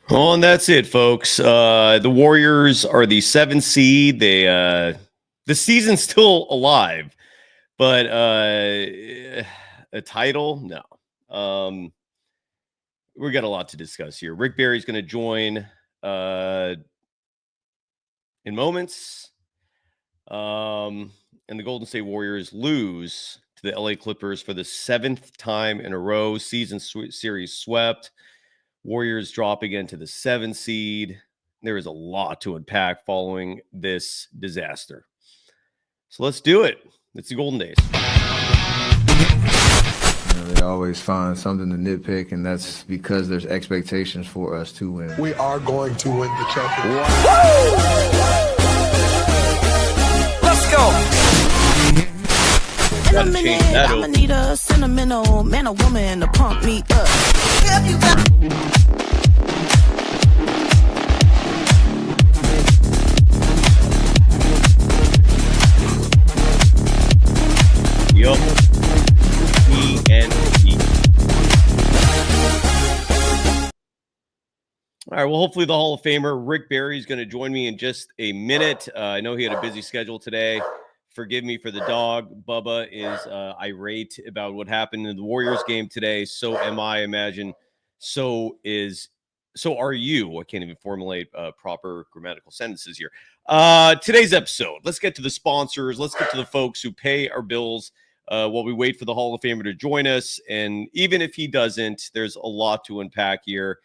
Well, and that's it, folks. The Warriors are the 7th seed. The season's still alive, but a title, no. We got a lot to discuss here. Rick Barry's going to join uh, in moments, and the Golden State Warriors lose to the LA Clippers for the 7th time in a row. Series swept. Warriors drop again to the 7th seed. There is a lot to unpack following this disaster. So let's do it. It's the Golden Days. They always find something to nitpick, and that's because there's expectations for us to win. We are going to win the championship. Let's go. In a minute, I'ma need a sentimental man or woman to pump me up. Yup. ENT. All right. Well, hopefully the Hall of Famer Rick Barry is going to join me in just a minute. I know he had a busy schedule today. Forgive me for the dog. Bubba is irate about what happened in the Warriors game today. So am I. Imagine. So are you. I can't even formulate proper grammatical sentences here. Today's episode. Let's get to the sponsors. Let's get to the folks who pay our bills while we wait for the Hall of Famer to join us. And even if he doesn't, there's a lot to unpack here,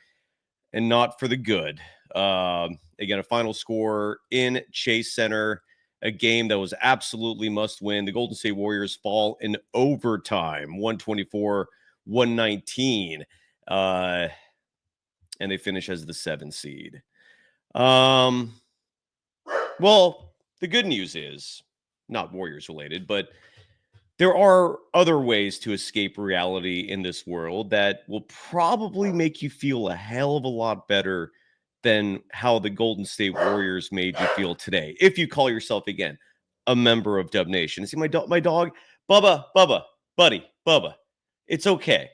and not for the good. Again, a final score in Chase Center. A game that was absolutely must win. The Golden State Warriors fall in overtime, 124-119. And they finish as the 7th seed. Well, the good news is, not Warriors related, but there are other ways to escape reality in this world that will probably make you feel a hell of a lot better than how the Golden State Warriors made you feel today. If you call yourself, again, a member of Dub Nation. See, my dog, Bubba, buddy, Bubba. It's okay.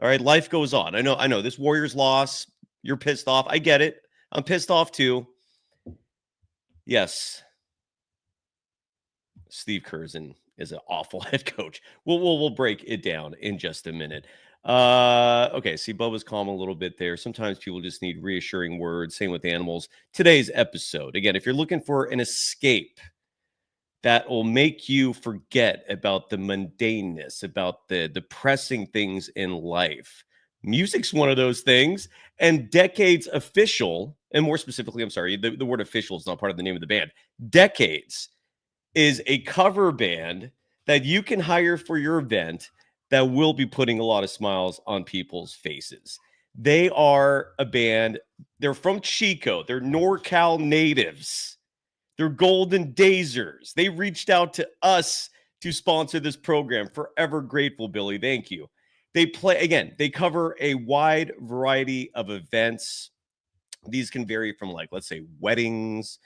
All right, life goes on. I know. This Warriors loss, you're pissed off. I get it. I'm pissed off too. Yes. Steve Kerr is an awful head coach. We'll break it down in just a minute. Okay, see, Bubba's calm a little bit there. Sometimes people just need reassuring words. Same with animals. Today's episode, again, if you're looking for an escape that will make you forget about the mundaneness, about the depressing things in life, music's one of those things. And Decades Official, and more specifically, I'm sorry, the word official is not part of the name of the band. Decades is a cover band that you can hire for your event that will be putting a lot of smiles on people's faces. They are a band. They're from Chico. They're NorCal natives. They're Golden Dazers. They reached out to us to sponsor this program. Forever grateful, Billy. Thank you. They cover a wide variety of events. These can vary from, like, let's say, weddings,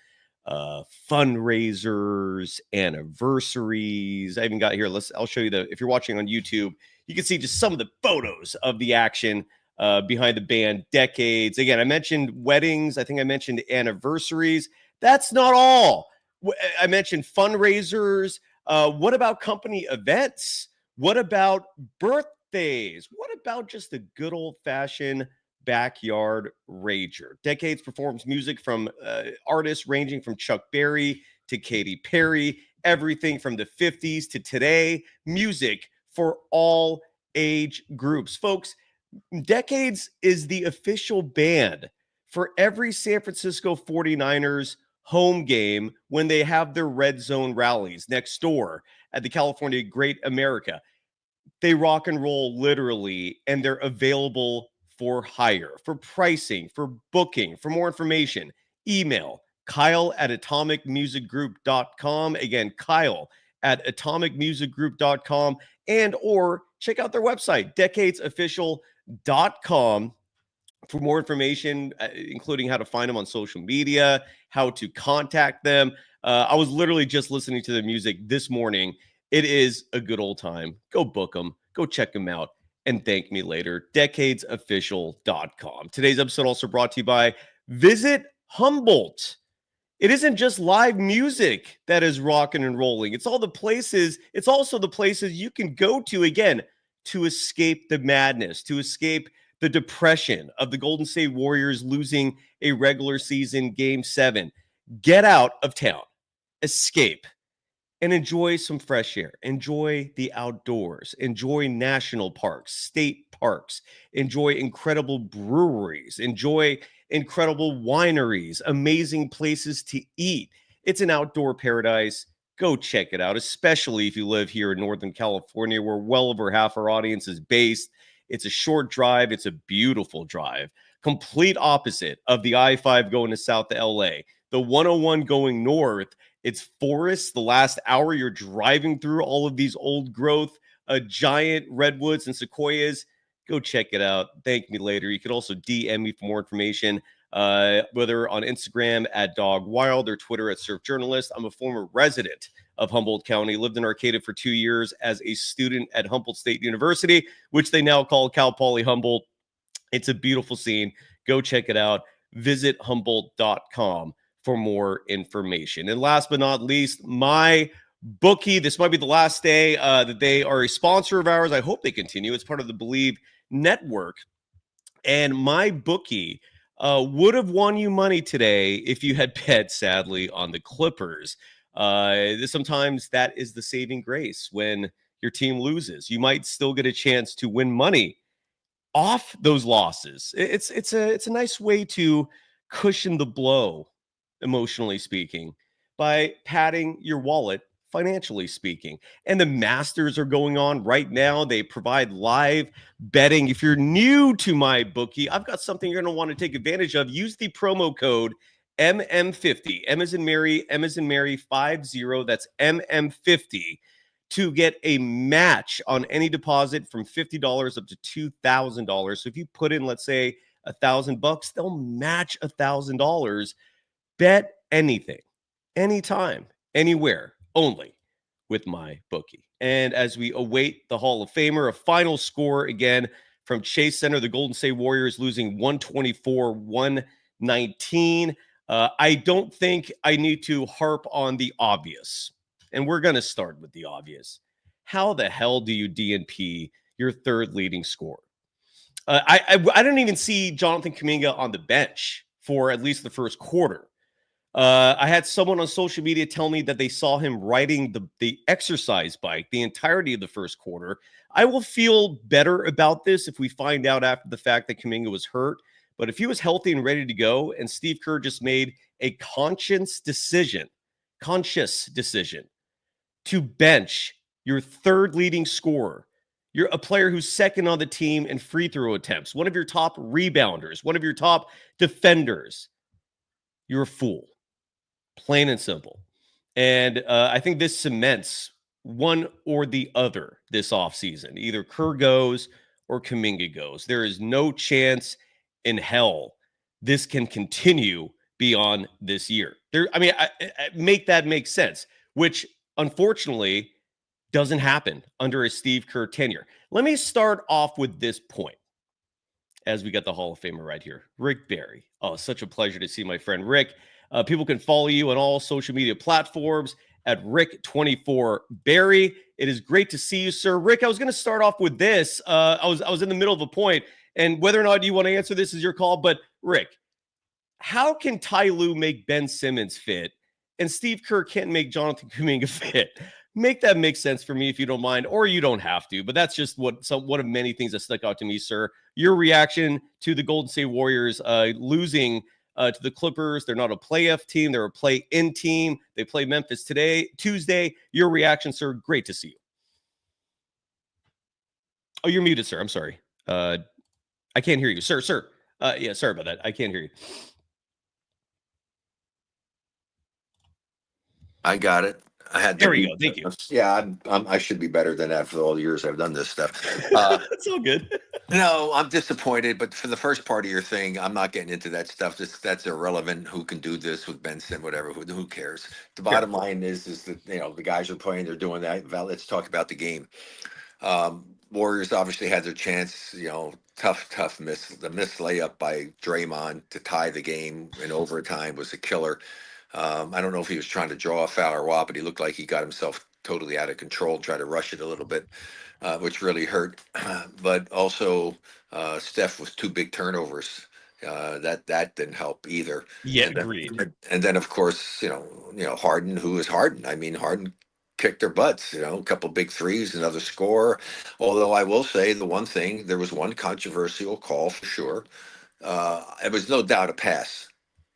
fundraisers, anniversaries. I even got here. I'll show you if you're watching on YouTube, you can see just some of the photos of the action behind the band Decades. Again, I mentioned weddings. I think I mentioned anniversaries. That's not all. I mentioned fundraisers. What about company events? What about birthdays? What about just a good old-fashioned backyard rager? Decades performs music from artists ranging from Chuck Berry to Katy Perry, everything from the 50s to today, music for all age groups. Folks, Decades is the official band for every San Francisco 49ers home game when they have their red zone rallies next door at the California Great America. They rock and roll literally, and they're available for hire, for pricing, for booking. For more information, email Kyle@atomicmusicgroup.com. Again, Kyle@atomicmusicgroup.com, and or check out their website, decadesofficial.com, for more information, including how to find them on social media, how to contact them. I was literally just listening to the music this morning. It is a good old time. Go book them. Go check them out. and thank me later. Decadesofficial.com. Today's episode also brought to you by Visit Humboldt. It isn't just live music that is rocking and rolling. It's all the places. It's also the places you can go to, again, to escape the madness, to escape the depression of the Golden State Warriors losing a regular season Game 7. Get out of town, escape, and enjoy some fresh air. Enjoy the outdoors. Enjoy national parks, state parks. Enjoy incredible breweries. Enjoy incredible wineries, amazing places to eat. It's an outdoor paradise. Go check it out, especially if you live here in Northern California, where well over half our audience is based. It's a short drive. It's a beautiful drive. Complete opposite of the I-5 going to South LA. The 101 going north, it's forests. The last hour you're driving through all of these old growth, giant redwoods and sequoias. Go check it out. Thank me later. You could also DM me for more information, whether on Instagram at Dog Wild or Twitter at Surf Journalist. I'm a former resident of Humboldt County, lived in Arcata for 2 years as a student at Humboldt State University, which they now call Cal Poly Humboldt. It's a beautiful scene. Go check it out. Visit Humboldt.com for more information. And last but not least, my bookie. This might be the last day that they are a sponsor of ours. I hope they continue. It's part of the Believe Network. And my bookie would have won you money today if you had bet, sadly, on the Clippers. Sometimes that is the saving grace when your team loses. You might still get a chance to win money off those losses. It's a nice way to cushion the blow, emotionally speaking, by padding your wallet, financially speaking. And the Masters are going on right now. They provide live betting. If you're new to my bookie, I've got something you're going to want to take advantage of. Use the promo code MM50, M as in Mary, 50. That's MM50 to get a match on any deposit from $50 up to $2,000. So if you put in, let's say, $1,000, they'll match $1,000. Bet anything, anytime, anywhere, only with my bookie. And as we await the Hall of Famer, a final score again from Chase Center, the Golden State Warriors losing 124-119. I don't think I need to harp on the obvious. And we're going to start with the obvious. How the hell do you DNP your third leading scorer? I didn't even see Jonathan Kuminga on the bench for at least the first quarter. I had someone on social media tell me that they saw him riding the exercise bike the entirety of the first quarter. I will feel better about this if we find out after the fact that Kuminga was hurt. But if he was healthy and ready to go, and Steve Kerr just made a conscious decision to bench your third leading scorer, you're a player who's second on the team in free throw attempts, one of your top rebounders, one of your top defenders, you're a fool. Plain and simple. And I think this cements one or the other this offseason. Either Kerr goes or Kuminga goes. There is no chance in hell this can continue beyond this year. I make that make sense, which unfortunately doesn't happen under a Steve Kerr tenure. Let me start off with this point as we got the Hall of Famer right here, Rick Barry. Oh, such a pleasure to see my friend Rick. People can follow you on all social media platforms at Rick24Barry. It is great to see you, sir. Rick, I was going to start off with this. I was in the middle of a point, and whether or not you want to answer this is your call. But Rick, how can Ty Lue make Ben Simmons fit, and Steve Kerr can't make Jonathan Kuminga fit? Make that make sense for me if you don't mind, or you don't have to. But that's just one of many things that stuck out to me, sir. Your reaction to the Golden State Warriors losing to the Clippers. They're not a playoff team. They're a play-in team. They play Memphis Tuesday. Your reaction, sir. Great to see you. Oh, you're muted, sir. I'm sorry. I can't hear you. Sir. Yeah, sorry about that. I can't hear you. I got it. There we go. Thank you. Yeah, I should be better than that for all the years I've done this stuff. That's all good. No, I'm disappointed. But for the first part of your thing, I'm not getting into that stuff. That's irrelevant. Who can do this with Benson, whatever. Who cares? The bottom line is that the guys are playing. They're doing that. Let's talk about the game. Warriors obviously had their chance, tough miss. The missed layup by Draymond to tie the game in overtime was a killer. I don't know if he was trying to draw a foul or what, but he looked like he got himself totally out of control, tried to rush it a little bit, which really hurt. But also, Steph with 2 big turnovers. That didn't help either. Yeah, And then, agreed. and then of course, Harden, who is Harden? I mean, Harden kicked their butts, a couple big threes, another score. Although I will say the one thing, there was one controversial call for sure. It was no doubt a pass.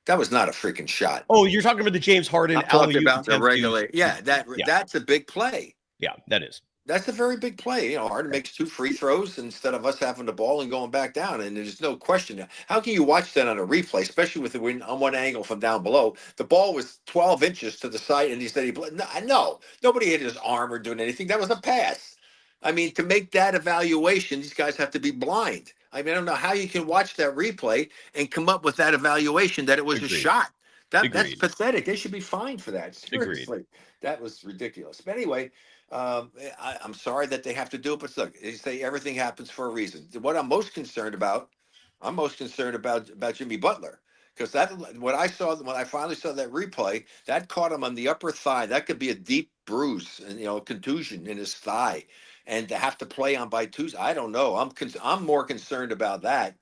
That was not a freaking shot. Oh, you're talking about the James Harden I'm talking alley-oop about the attempt regular. Yeah, Yeah. that's a big play. Yeah, that is. That's a very big play. Harden makes 2 free throws instead of us having the ball and going back down. And there's no question. How can you watch that on a replay, especially with the wind on one angle from down below? The ball was 12 inches to the side, and he said no, nobody hit his arm or doing anything. That was a pass. I mean, to make that evaluation, these guys have to be blind. I mean, I don't know how you can watch that replay and come up with that evaluation that it was Agreed. a shot. That's Agreed. pathetic. They should be fined for that. Seriously. Agreed. That was ridiculous. But anyway, I'm sorry that they have to do it, but look, they say everything happens for a reason. What I'm most concerned about Jimmy Butler, because when I finally saw that replay, that caught him on the upper thigh. That could be a deep bruise and contusion in his thigh, and to have to play on by Tuesday, I don't know. I'm more concerned about that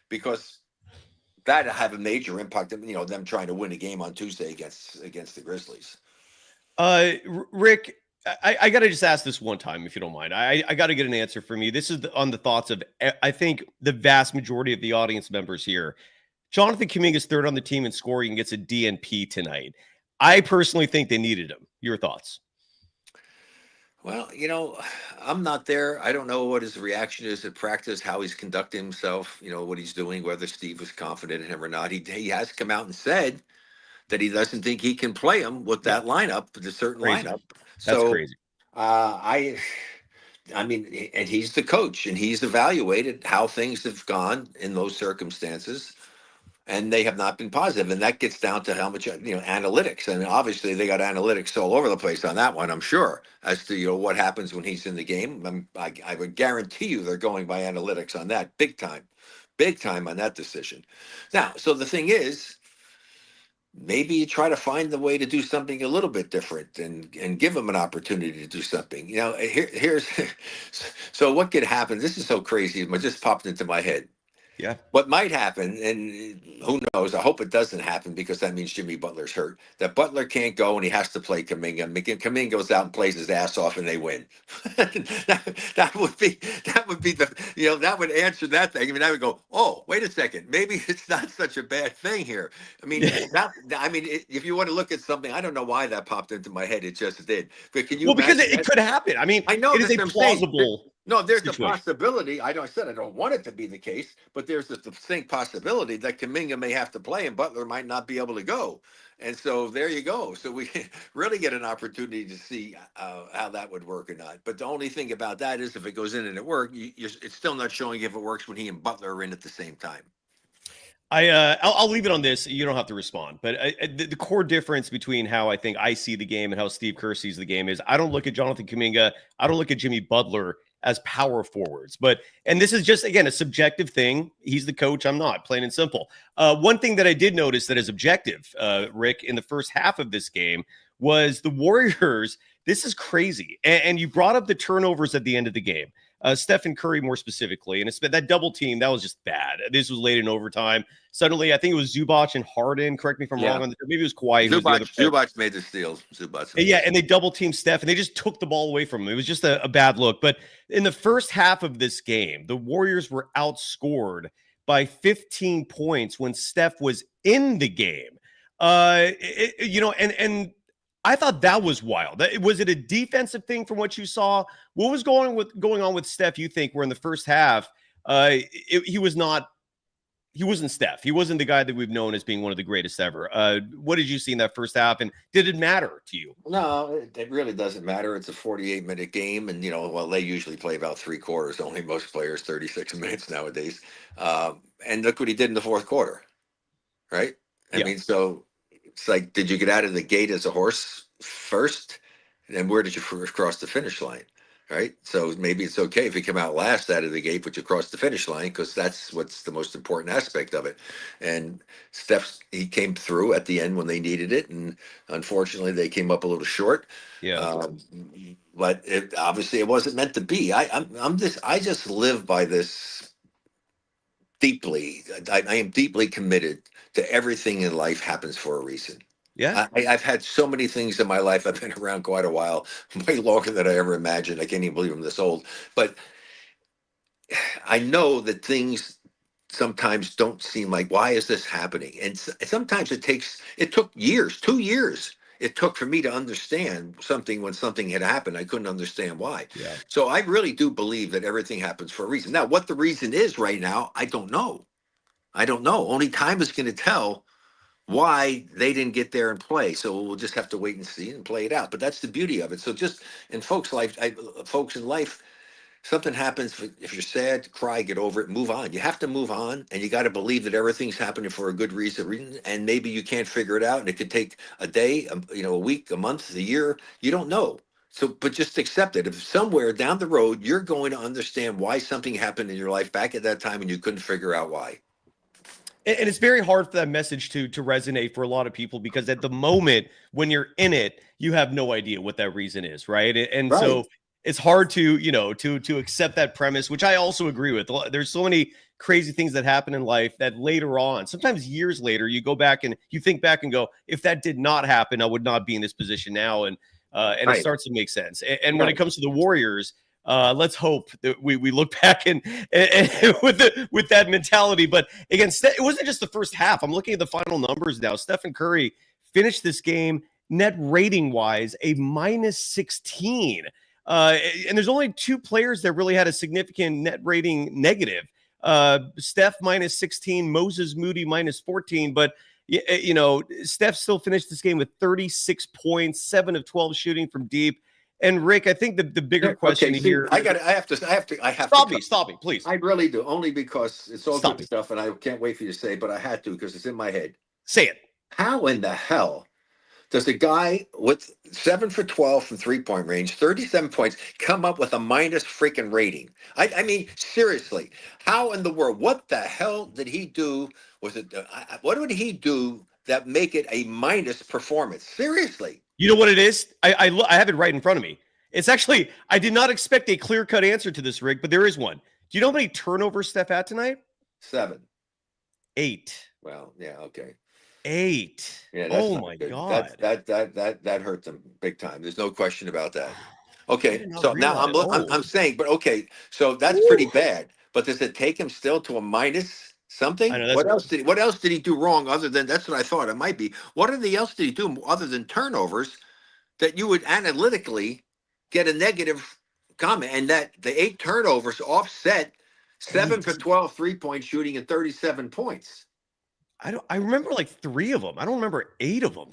because that have a major impact on them trying to win a game on Tuesday against the Grizzlies. Rick, I got to just ask this one time, if you don't mind. I got to get an answer from you. This is on the thoughts of, I think, the vast majority of the audience members here. Jonathan Kuminga is 3rd on the team in scoring and gets a DNP tonight. I personally think they needed him. Your thoughts? Well, I'm not there. I don't know what his reaction is at practice, how he's conducting himself, what he's doing, whether Steve was confident in him or not. He has come out and said that he doesn't think he can play him with that lineup, the certain Crazy. lineup. That's So, crazy. I mean, and he's the coach, and he's evaluated how things have gone in those circumstances, and they have not been positive. And that gets down to how much analytics. And obviously, they got analytics all over the place on that one. I'm sure as to what happens when he's in the game. I would guarantee you they're going by analytics on that big time on that decision. Now, so the thing is, maybe you try to find the way to do something a little bit different and give them an opportunity to do something. Here's so what could happen. This is so crazy. It just popped into my head. Yeah. What might happen, and who knows, I hope it doesn't happen because that means Jimmy Butler's hurt. That Butler can't go and he has to play Kuminga. Kuminga goes out and plays his ass off and they win. that would be that would answer that thing. I mean, I would go, oh, wait a second, maybe it's not such a bad thing here. I mean, if you want to look at something, I don't know why that popped into my head. It just did. But can you? Well, because it could happen. I mean, I know it is a plausible. No, there's a situation. possibility. I said I don't want it to be the case, but there's a distinct possibility that Kuminga may have to play and Butler might not be able to go. And so there you go. So we really get an opportunity to see how that would work or not. But the only thing about that is if it goes in and it works, it's still not showing if it works when he and Butler are in at the same time. I'll leave it on this. You don't have to respond. But the core difference between how I think I see the game and how Steve Kerr sees the game is I don't look at Jonathan Kuminga. I don't look at Jimmy Butler as power forwards. And this is just, again, a subjective thing. He's the coach. I'm not, plain and simple. One thing that I did notice that is objective, Rick, in the first half of this game was the Warriors. This is crazy. And you brought up the turnovers at the end of the game. Stephen Curry more specifically, and it's that double team, that was just bad. This was late in overtime. Suddenly, I think it was Zubac and Harden. Correct me if I'm wrong on maybe it was Kawhi. Zubac made the steals. Yeah, and they double teamed Steph, and they just took the ball away from him. It was just a bad look. But in the first half of this game, the Warriors were outscored by 15 points when Steph was in the game. And I thought that was wild. Was it a defensive thing from what you saw? What was going on with Steph, you think, where in the first half, he wasn't Steph. He wasn't the guy that we've known as being one of the greatest ever. What did you see in that first half, and did it matter to you? No, it really doesn't matter. It's a 48-minute game, and, they usually play about 3 quarters. Only most players 36 minutes nowadays. And look what he did in the fourth quarter, right? I mean, so it's like, did you get out of the gate as a horse first? And where did you first cross the finish line? right? So maybe it's okay if he come out last out of the gate, but you cross the finish line, because that's what's the most important aspect of it. And he came through at the end when they needed it, and unfortunately they came up a little short. Yeah. But obviously it wasn't meant to be. I just live by this deeply. I am deeply committed to everything in life happens for a reason. Yeah. I've had so many things in my life. I've been around quite a while, way longer than I ever imagined. I can't even believe I'm this old. But I know that things sometimes don't seem like, why is this happening? And sometimes it took years, 2 years. It took for me to understand something when something had happened. I couldn't understand why. Yeah. So I really do believe that everything happens for a reason. Now, what the reason is right now, I don't know. Only time is going to tell why they didn't get there and play. So we'll just have to wait and see and play it out. But that's the beauty of it. So just in folks' in life, something happens. If you're sad, cry, get over it, move on. You have to move on, and you got to believe that everything's happening for a good reason. And maybe you can't figure it out, and it could take a day, a week, a month, a year. You don't know. So, but just accept it. If somewhere down the road, you're going to understand why something happened in your life back at that time, and you couldn't figure out why. And it's very hard for that message to resonate for a lot of people, because at the moment when you're in it, you have no idea what that reason is, right? And Right. So it's hard to to accept that premise, which I also agree with. There's so many crazy things that happen in life that later on, sometimes years later, you go back and you think back and go, if that did not happen, I would not be in this position now. And Right. it starts to make sense. And when it Right. comes to the Warriors, let's hope that we look back and with that mentality. But again, it wasn't just the first half. I'm looking at the final numbers now. Stephen Curry finished this game net rating wise a -16. And there's only two players that really had a significant net rating negative. Steph -16, Moses Moody -14. But Steph still finished this game with 36 points, 7 of 12 shooting from deep. And Rick, I think the bigger question here. I have to Stop me, please. I really do, only because it's all Stop good it. stuff, and I can't wait for you to say it, but I had to because it's in my head. Say it. How in the hell does a guy with 7 for 12 from 3-point range, 37 points, come up with a minus freaking rating? I mean, seriously, how in the world? What the hell did he do? What did he do that make it a minus performance? Seriously. You know what it is? I have it right in front of me. It's actually, I did not expect a clear-cut answer to this, Rick, but there is one. Do you know how many turnovers Steph had tonight? 7. 8. Well, yeah, okay. 8. Yeah, that's oh not my good. God. That hurt them big time. There's no question about that. Okay, did not so now realize. I'm saying, but okay, so that's pretty bad. But does it take him still to a minus something? I know, What else did he do wrong other than, that's what I thought it might be. What else did he do other than turnovers that you would analytically get a negative comment, and that the 8 turnovers offset 7 for 12 3-point shooting and 37 points? I remember like 3 of them. I don't remember 8 of them.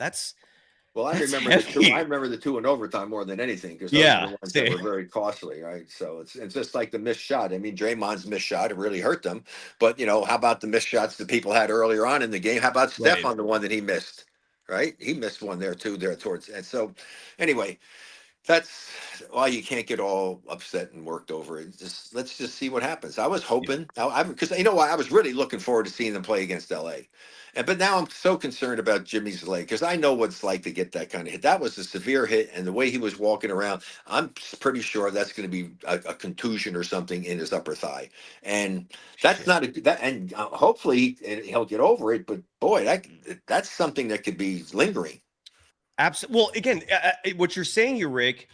Well, I That's remember the two. heavy. I remember the 2 in overtime more than anything, because Yeah, those were the ones that same. were very costly, right? So it's just like the missed shot. I mean, Draymond's missed shot, it really hurt them. But how about the missed shots that people had earlier on in the game? How about Steph Right. on the one that he missed? Right, he missed one there too. There towards, and so anyway, that's why you can't get all upset and worked over it. Let's just see what happens. I was hoping, because I was really looking forward to seeing them play against LA. But now I'm so concerned about Jimmy's leg, because I know what it's like to get that kind of hit. That was a severe hit, and the way he was walking around, I'm pretty sure that's going to be a contusion or something in his upper thigh, and that's not and hopefully he'll get over it. But boy, that's something that could be lingering. Absolutely. Well, again, what you're saying here, Rick,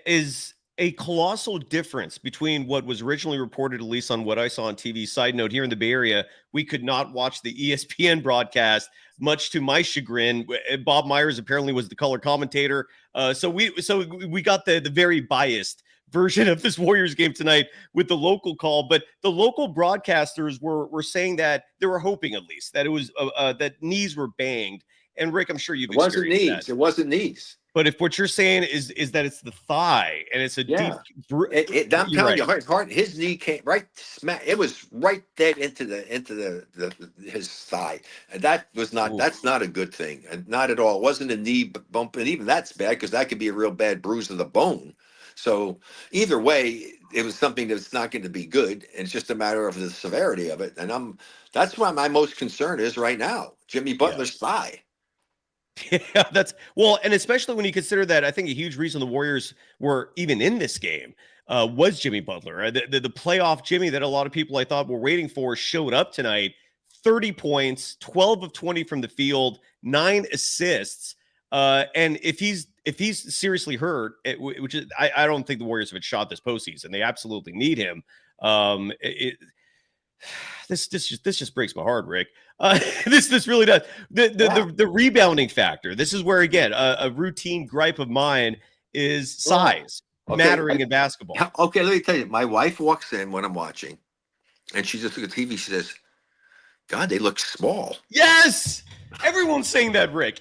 is a colossal difference between what was originally reported, at least on what I saw on TV. Side note, here in the Bay Area, we could not watch the ESPN broadcast, much to my chagrin. Bob Myers apparently was the color commentator. So we got the very biased version of this Warriors game tonight with the local call. But the local broadcasters were saying that they were hoping, at least, that it was that knees were banged. And Rick, I'm sure you've experienced that. It wasn't knees. But if what you're saying is that it's the thigh and it's a deep, I'm telling you, his knee came right smack. It was right dead into his thigh, and that's not a good thing, and not at all. It wasn't a knee bump, and even that's bad, because that could be a real bad bruise of the bone. So either way, it was something that's not going to be good. And it's just a matter of the severity of it. And that's why my most concern is right now, Jimmy Butler's thigh. Yeah, that's well, and especially when you consider that, I think a huge reason the Warriors were even in this game was Jimmy Butler. The playoff Jimmy that a lot of people I thought were waiting for showed up tonight. 30 points, 12 of 20 from the field, 9 assists. And if he's seriously hurt, which is I don't think the Warriors have a shot this postseason. They absolutely need him. This just breaks my heart, Rick. This really does. The rebounding factor. This is where again a routine gripe of mine is size mattering in basketball. Okay, let me tell you. My wife walks in when I'm watching, and she just looks at TV. She says, "God, they look small." Yes, everyone's saying that, Rick.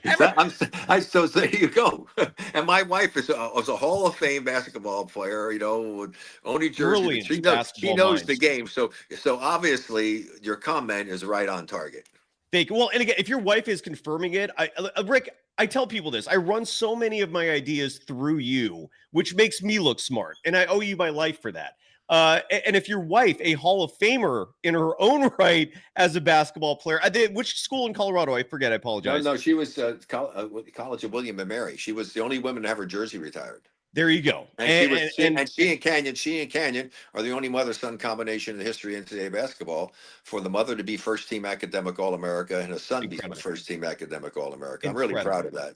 So there you go. And my wife was a Hall of Fame basketball player. Only jersey. Brilliant She knows minds. the game. So obviously your comment is right on target. Thank you. Well, and again, if your wife is confirming it, Rick, I tell people this. I run so many of my ideas through you, which makes me look smart, and I owe you my life for that. And if your wife, a Hall of Famer in her own right as a basketball player, which school in Colorado? I forget. I apologize. No, she was College of William and Mary. She was the only woman to have her jersey retired. There you go. And she and Canyon are the only mother-son combination in the history of NCAA basketball for the mother to be first-team academic All-America and a son be first-team academic All-America. I'm really proud of that.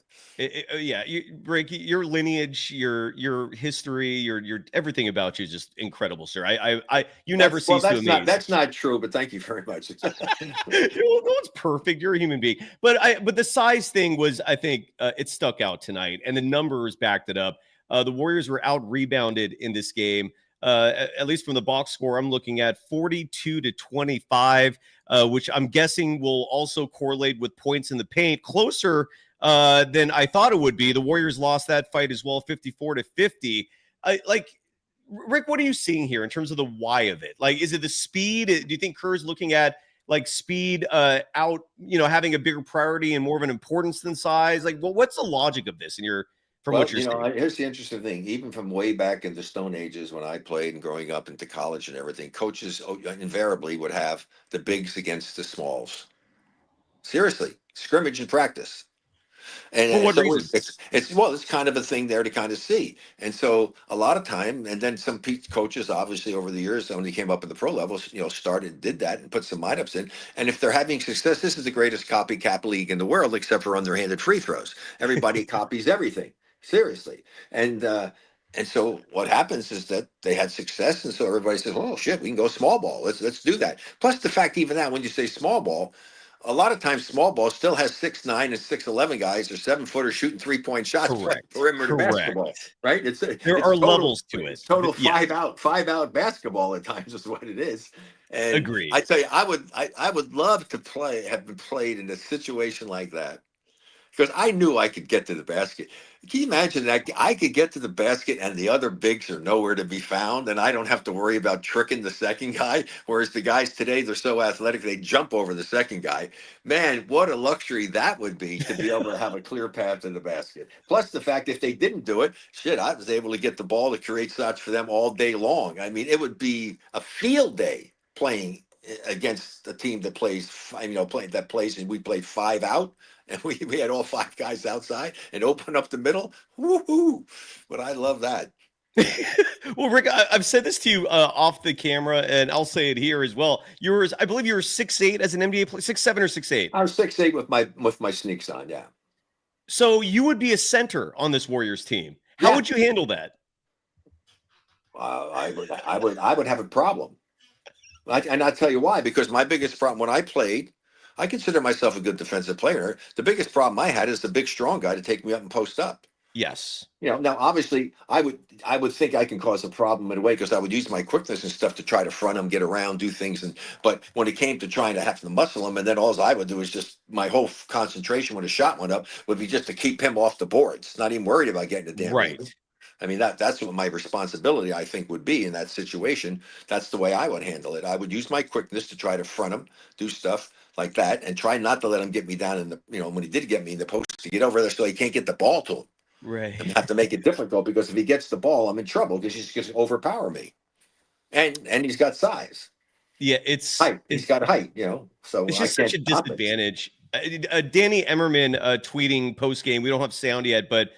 Rick, your lineage, your history, your everything about you is just incredible, sir. You never cease to amaze. That's not true, but thank you very much. No one's perfect. You're a human being, but the size thing was, I think, it stuck out tonight, and the numbers backed it up. The Warriors were out rebounded in this game, at least from the box score. I'm looking at 42-25, which I'm guessing will also correlate with points in the paint, closer than I thought it would be. The Warriors lost that fight as well, 54-50. Rick, what are you seeing here in terms of the why of it? Like, is it the speed? Do you think Kerr's looking at like speed out, having a bigger priority and more of an importance than size? Like, what's the logic of this in your? What you're saying. Here's the interesting thing. Even from way back in the Stone Ages when I played and growing up into college and everything, coaches invariably would have the bigs against the smalls. Seriously, scrimmage and practice. And for what reason? It's kind of a thing there to kind of see. And so a lot of time, and then some coaches, obviously over the years, when they came up at the pro levels, did that and put some lineups in. And if they're having success, this is the greatest copycat league in the world, except for underhanded free throws. Everybody copies everything. Seriously. And so what happens is that they had success. And so everybody says, oh shit, we can go small ball. Let's do that. Plus the fact, even that when you say small ball, a lot of times small ball still has 6'9" and 6'11" guys or 7-footers shooting 3-point shots. Correct. Perimeter basketball, right? There are levels to it. It's total five out basketball at times is what it is. And agreed. I tell you, I would love to have been played in a situation like that. Because I knew I could get to the basket. Can you imagine that? I could get to the basket and the other bigs are nowhere to be found, and I don't have to worry about tricking the second guy. Whereas the guys today, they're so athletic, they jump over the second guy. Man, what a luxury that would be to be able to have a clear path to the basket. Plus the fact if they didn't do it, I was able to get the ball to create shots for them all day long. I mean, it would be a field day playing against a team that plays, and we played 5 out. And we had all 5 guys outside and open up the middle. Woohoo! But I love that. Well, Rick, I've said this to you off the camera, and I'll say it here as well. I believe you were 6'8" as an NBA player, 6'7" or 6'8". I was 6'8" with my sneaks on, yeah. So you would be a center on this Warriors team. How would you handle that? I would have a problem. And I'll tell you why. Because my biggest problem when I played, I consider myself a good defensive player. The biggest problem I had is the big, strong guy to take me up and post up. Yes. Now obviously I would think I can cause a problem in a way because I would use my quickness and stuff to try to front him, get around, do things. But when it came to trying to have to muscle him, and then all I would do is just my whole concentration when a shot went up would be just to keep him off the boards, not even worried about getting the damn right. Rebound. I mean, that's what my responsibility, I think, would be in that situation. That's the way I would handle it. I would use my quickness to try to front him, do stuff like that, and try not to let him get me down in the, when he did get me in the post, to get over there so he can't get the ball to him. Right. and have to make it difficult because if he gets the ball, I'm in trouble because he's going to overpower me. And he's got size, Yeah, height. He's got height, so it's I just such can't a stop it. disadvantage. Danny Emmerman tweeting post game. We don't have sound yet, but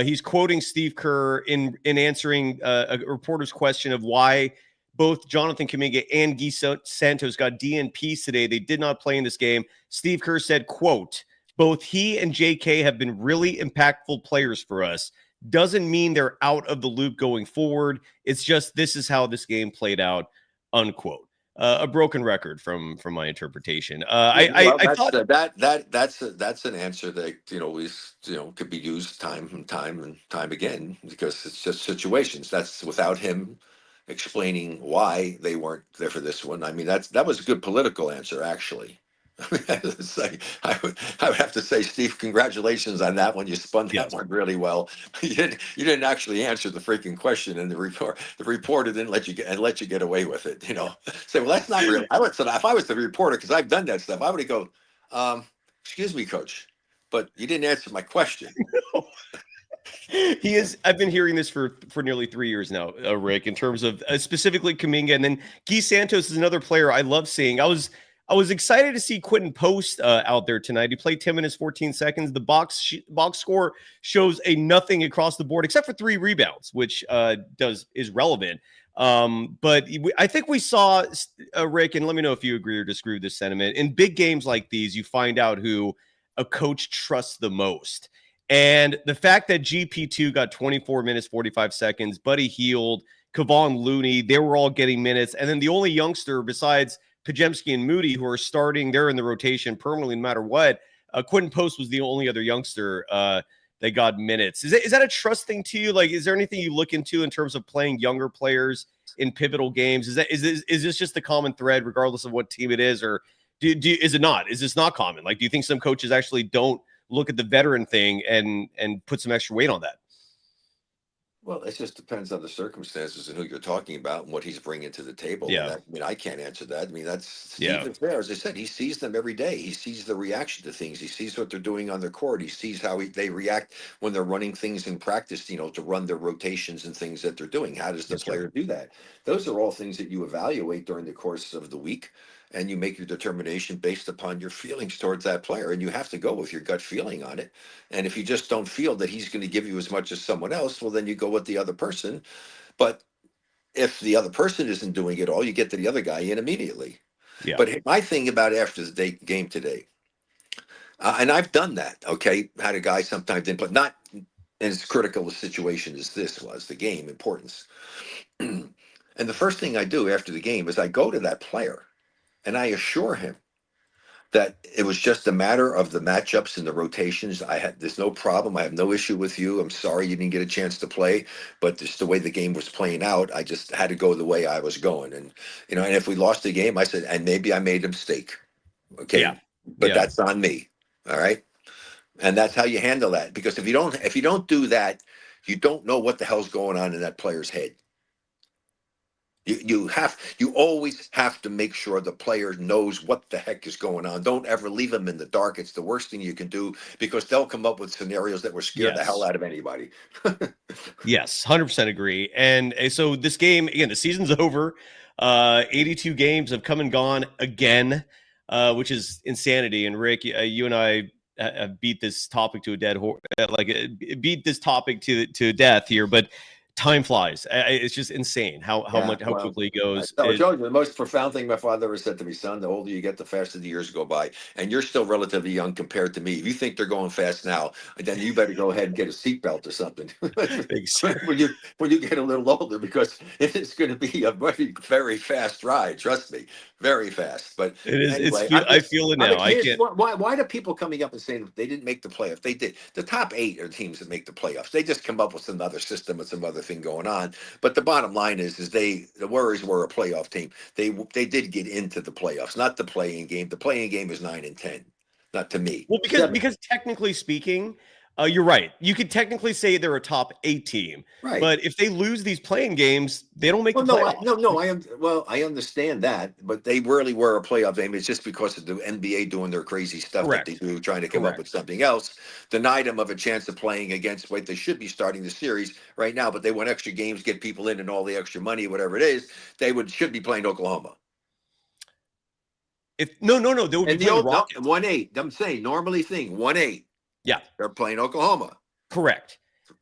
he's quoting Steve Kerr in answering a reporter's question of why both Jonathan Kuminga and Guy Santos got DNPs today. They did not play in this game. Steve Kerr said, quote, both he and JK have been really impactful players for us. Doesn't mean they're out of the loop going forward. It's just this is how this game played out, unquote. A broken record from my interpretation. I thought that's an answer that could be used time and time again because it's just situations. That's without him explaining why they weren't there for this one. I mean, that was a good political answer, actually. I would have to say, Steve, congratulations on that one. You spun that one really well. You didn't actually answer the freaking question, and the reporter didn't let you get away with it. Say, well, that's not real. I would say if I was the reporter, because I've done that stuff, I would go, excuse me, coach, but you didn't answer my question. I've been hearing this for nearly 3 years now, Rick, in terms of specifically Kuminga, and then Guy Santos is another player I love seeing. I was excited to see Quentin Post out there tonight. He played 10 minutes, 14 seconds. The box score shows a nothing across the board, except for 3 rebounds, which is relevant. But I think we saw, Rick, and let me know if you agree or disagree with this sentiment. In big games like these, you find out who a coach trusts the most. And the fact that GP2 got 24 minutes, 45 seconds, Buddy Hield, Kevon Looney, they were all getting minutes. And then the only youngster besides Podziemski and Moody who are starting, they're in the rotation permanently no matter what. Quentin Post was the only other youngster that got minutes. Is that a trust thing to you? Like, is there anything you look into in terms of playing younger players in pivotal games? Is this just the common thread regardless of what team it is, or is it not? Is this not common? Like, do you think some coaches actually don't look at the veteran thing and put some extra weight on that? Well, it just depends on the circumstances and who you're talking about and what he's bringing to the table. Yeah. I can't answer that. I mean, that's Steve there. As I said, he sees them every day. He sees the reaction to things. He sees what they're doing on the court. He sees how they react when they're running things in practice, to run their rotations and things that they're doing. How does the player do that? Those are all things that you evaluate during the course of the week. And you make your determination based upon your feelings towards that player. And you have to go with your gut feeling on it. And if you just don't feel that he's going to give you as much as someone else, well, then you go with the other person. But if the other person isn't doing it all, you get to the other guy in immediately. Yeah. But my thing about after the game today, and I've done that, okay, had a guy sometimes didn't, but not as critical a situation as this was, the game importance. And the first thing I do after the game is I go to that player. And I assure him that it was just a matter of the matchups and the rotations. There's no problem. I have no issue with you. I'm sorry you didn't get a chance to play, but just the way the game was playing out, I just had to go the way I was going. And, and if we lost the game, I said, and maybe I made a mistake. Okay. Yeah. But that's on me. All right. And that's how you handle that. Because if you don't do that, you don't know what the hell's going on in that player's head. You always have to make sure the player knows what the heck is going on. Don't ever leave them in the dark. It's the worst thing you can do because they'll come up with scenarios that will scare the hell out of anybody. Yes, 100% agree. And so this game, again, the season's over. 82 games have come and gone again, which is insanity. And Rick, you and I have beat this topic to a dead horse, beat this topic to death here, but time flies. It's just insane how quickly it goes. The most profound thing my father ever said to me, son, the older you get, the faster the years go by. And you're still relatively young compared to me. If you think they're going fast now, then you better go ahead and get a seatbelt or something when you get a little older, because it's going to be a very, very fast ride. Trust me, very fast. But it is. Anyway, I feel it now. I can't. Why do people coming up and saying they didn't make the playoffs? They did. The top 8 are teams that make the playoffs. They just come up with some other system and some other thing going on. But the bottom line is the Warriors were a playoff team. They did get into the playoffs, not the playing game. The playing game is 9 and 10, not to me. Well, because technically speaking, You're right. You could technically say they're a top 8 team, Right. but if they lose these playing games, they don't make Well, the no, playoffs. I understand that, but they rarely were a playoff team. It's just because of the NBA doing their crazy stuff Correct. that they do, trying to come up Correct. with something else, denied them of a chance of playing against what they should be starting the series right now. But they want extra games, get people in, and all the extra money, whatever it is. They should be playing Oklahoma. If no, they would be And the playing old the Rockets. 1-8. I'm saying normally thing 1-8. Yeah. They're playing Oklahoma. Correct.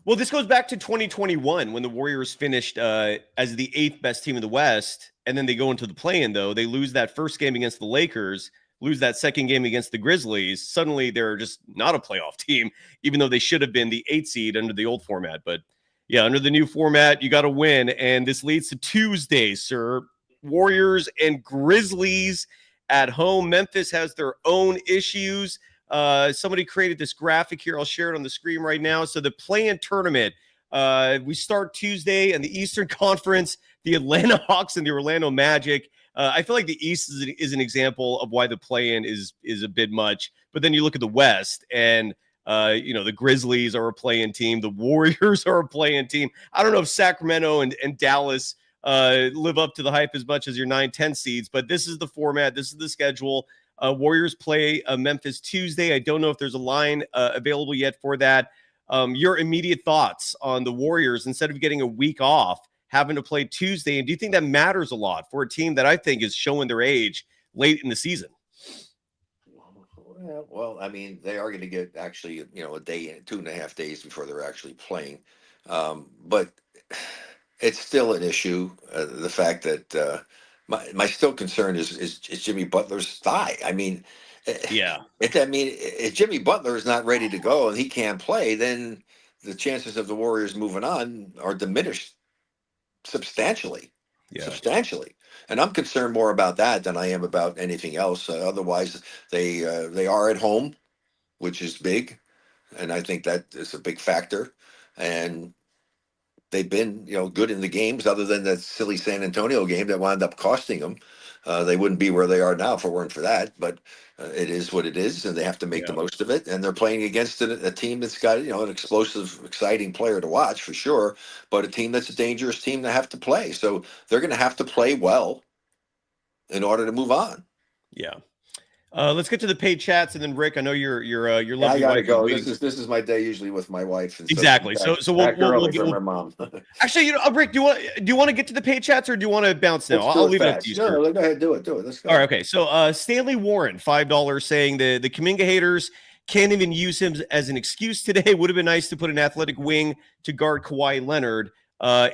Well, this goes back to 2021 when the Warriors finished as the 8th best team in the West, and then they go into the play-in, though. They lose that first game against the Lakers, lose that second game against the Grizzlies. Suddenly, they're just not a playoff team, even though they should have been the 8th seed under the old format. But, yeah, under the new format, you got to win, and this leads to Tuesday, sir. Warriors and Grizzlies at home. Memphis has their own issues. Somebody created this graphic here. I'll share it on the screen right now. So the play-in tournament, we start Tuesday in the Eastern Conference, the Atlanta Hawks and the Orlando Magic. I feel like the East is an example of why the play-in is a bit much. But then you look at the West, and the Grizzlies are a play-in team. The Warriors are a play-in team. I don't know if Sacramento and Dallas live up to the hype as much as your 9-10 seeds, but this is the format. This is the schedule. Warriors play Memphis Tuesday. I don't know if there's a line available yet for that. Your immediate thoughts on the Warriors instead of getting a week off, having to play Tuesday, and do you think that matters a lot for a team that I think is showing their age late in the season? Well, I mean, they are going to get actually, a day, 2.5 days before they're actually playing. But it's still an issue. The fact that my still concern is Jimmy Butler's thigh. I mean, Yeah. If Jimmy Butler is not ready to go and he can't play, then the chances of the Warriors moving on are diminished substantially. Yeah. Substantially. And I'm concerned more about that than I am about anything else. Otherwise, they are at home, which is big, and I think that is a big factor. And they've been, good in the games, other than that silly San Antonio game that wound up costing them. They wouldn't be where they are now if it weren't for that. But it is what it is, and they have to make the most of it. And they're playing against a team that's got, an explosive, exciting player to watch for sure, but a team that's a dangerous team to have to play. So they're going to have to play well in order to move on. Yeah. Let's get to the paid chats, and then Rick, I know you're lovely. I gotta wife go. is This is my day usually with my wife. And exactly. So we'll get my mom. Actually, Rick, do you want to get to the paid chats, or do you want to bounce now? I'll leave it up to you. No, go ahead, do it. Let's go. All right. Okay. So Stanley Warren, $5, saying the Kuminga haters can't even use him as an excuse today. Would have been nice to put an athletic wing to guard Kawhi Leonard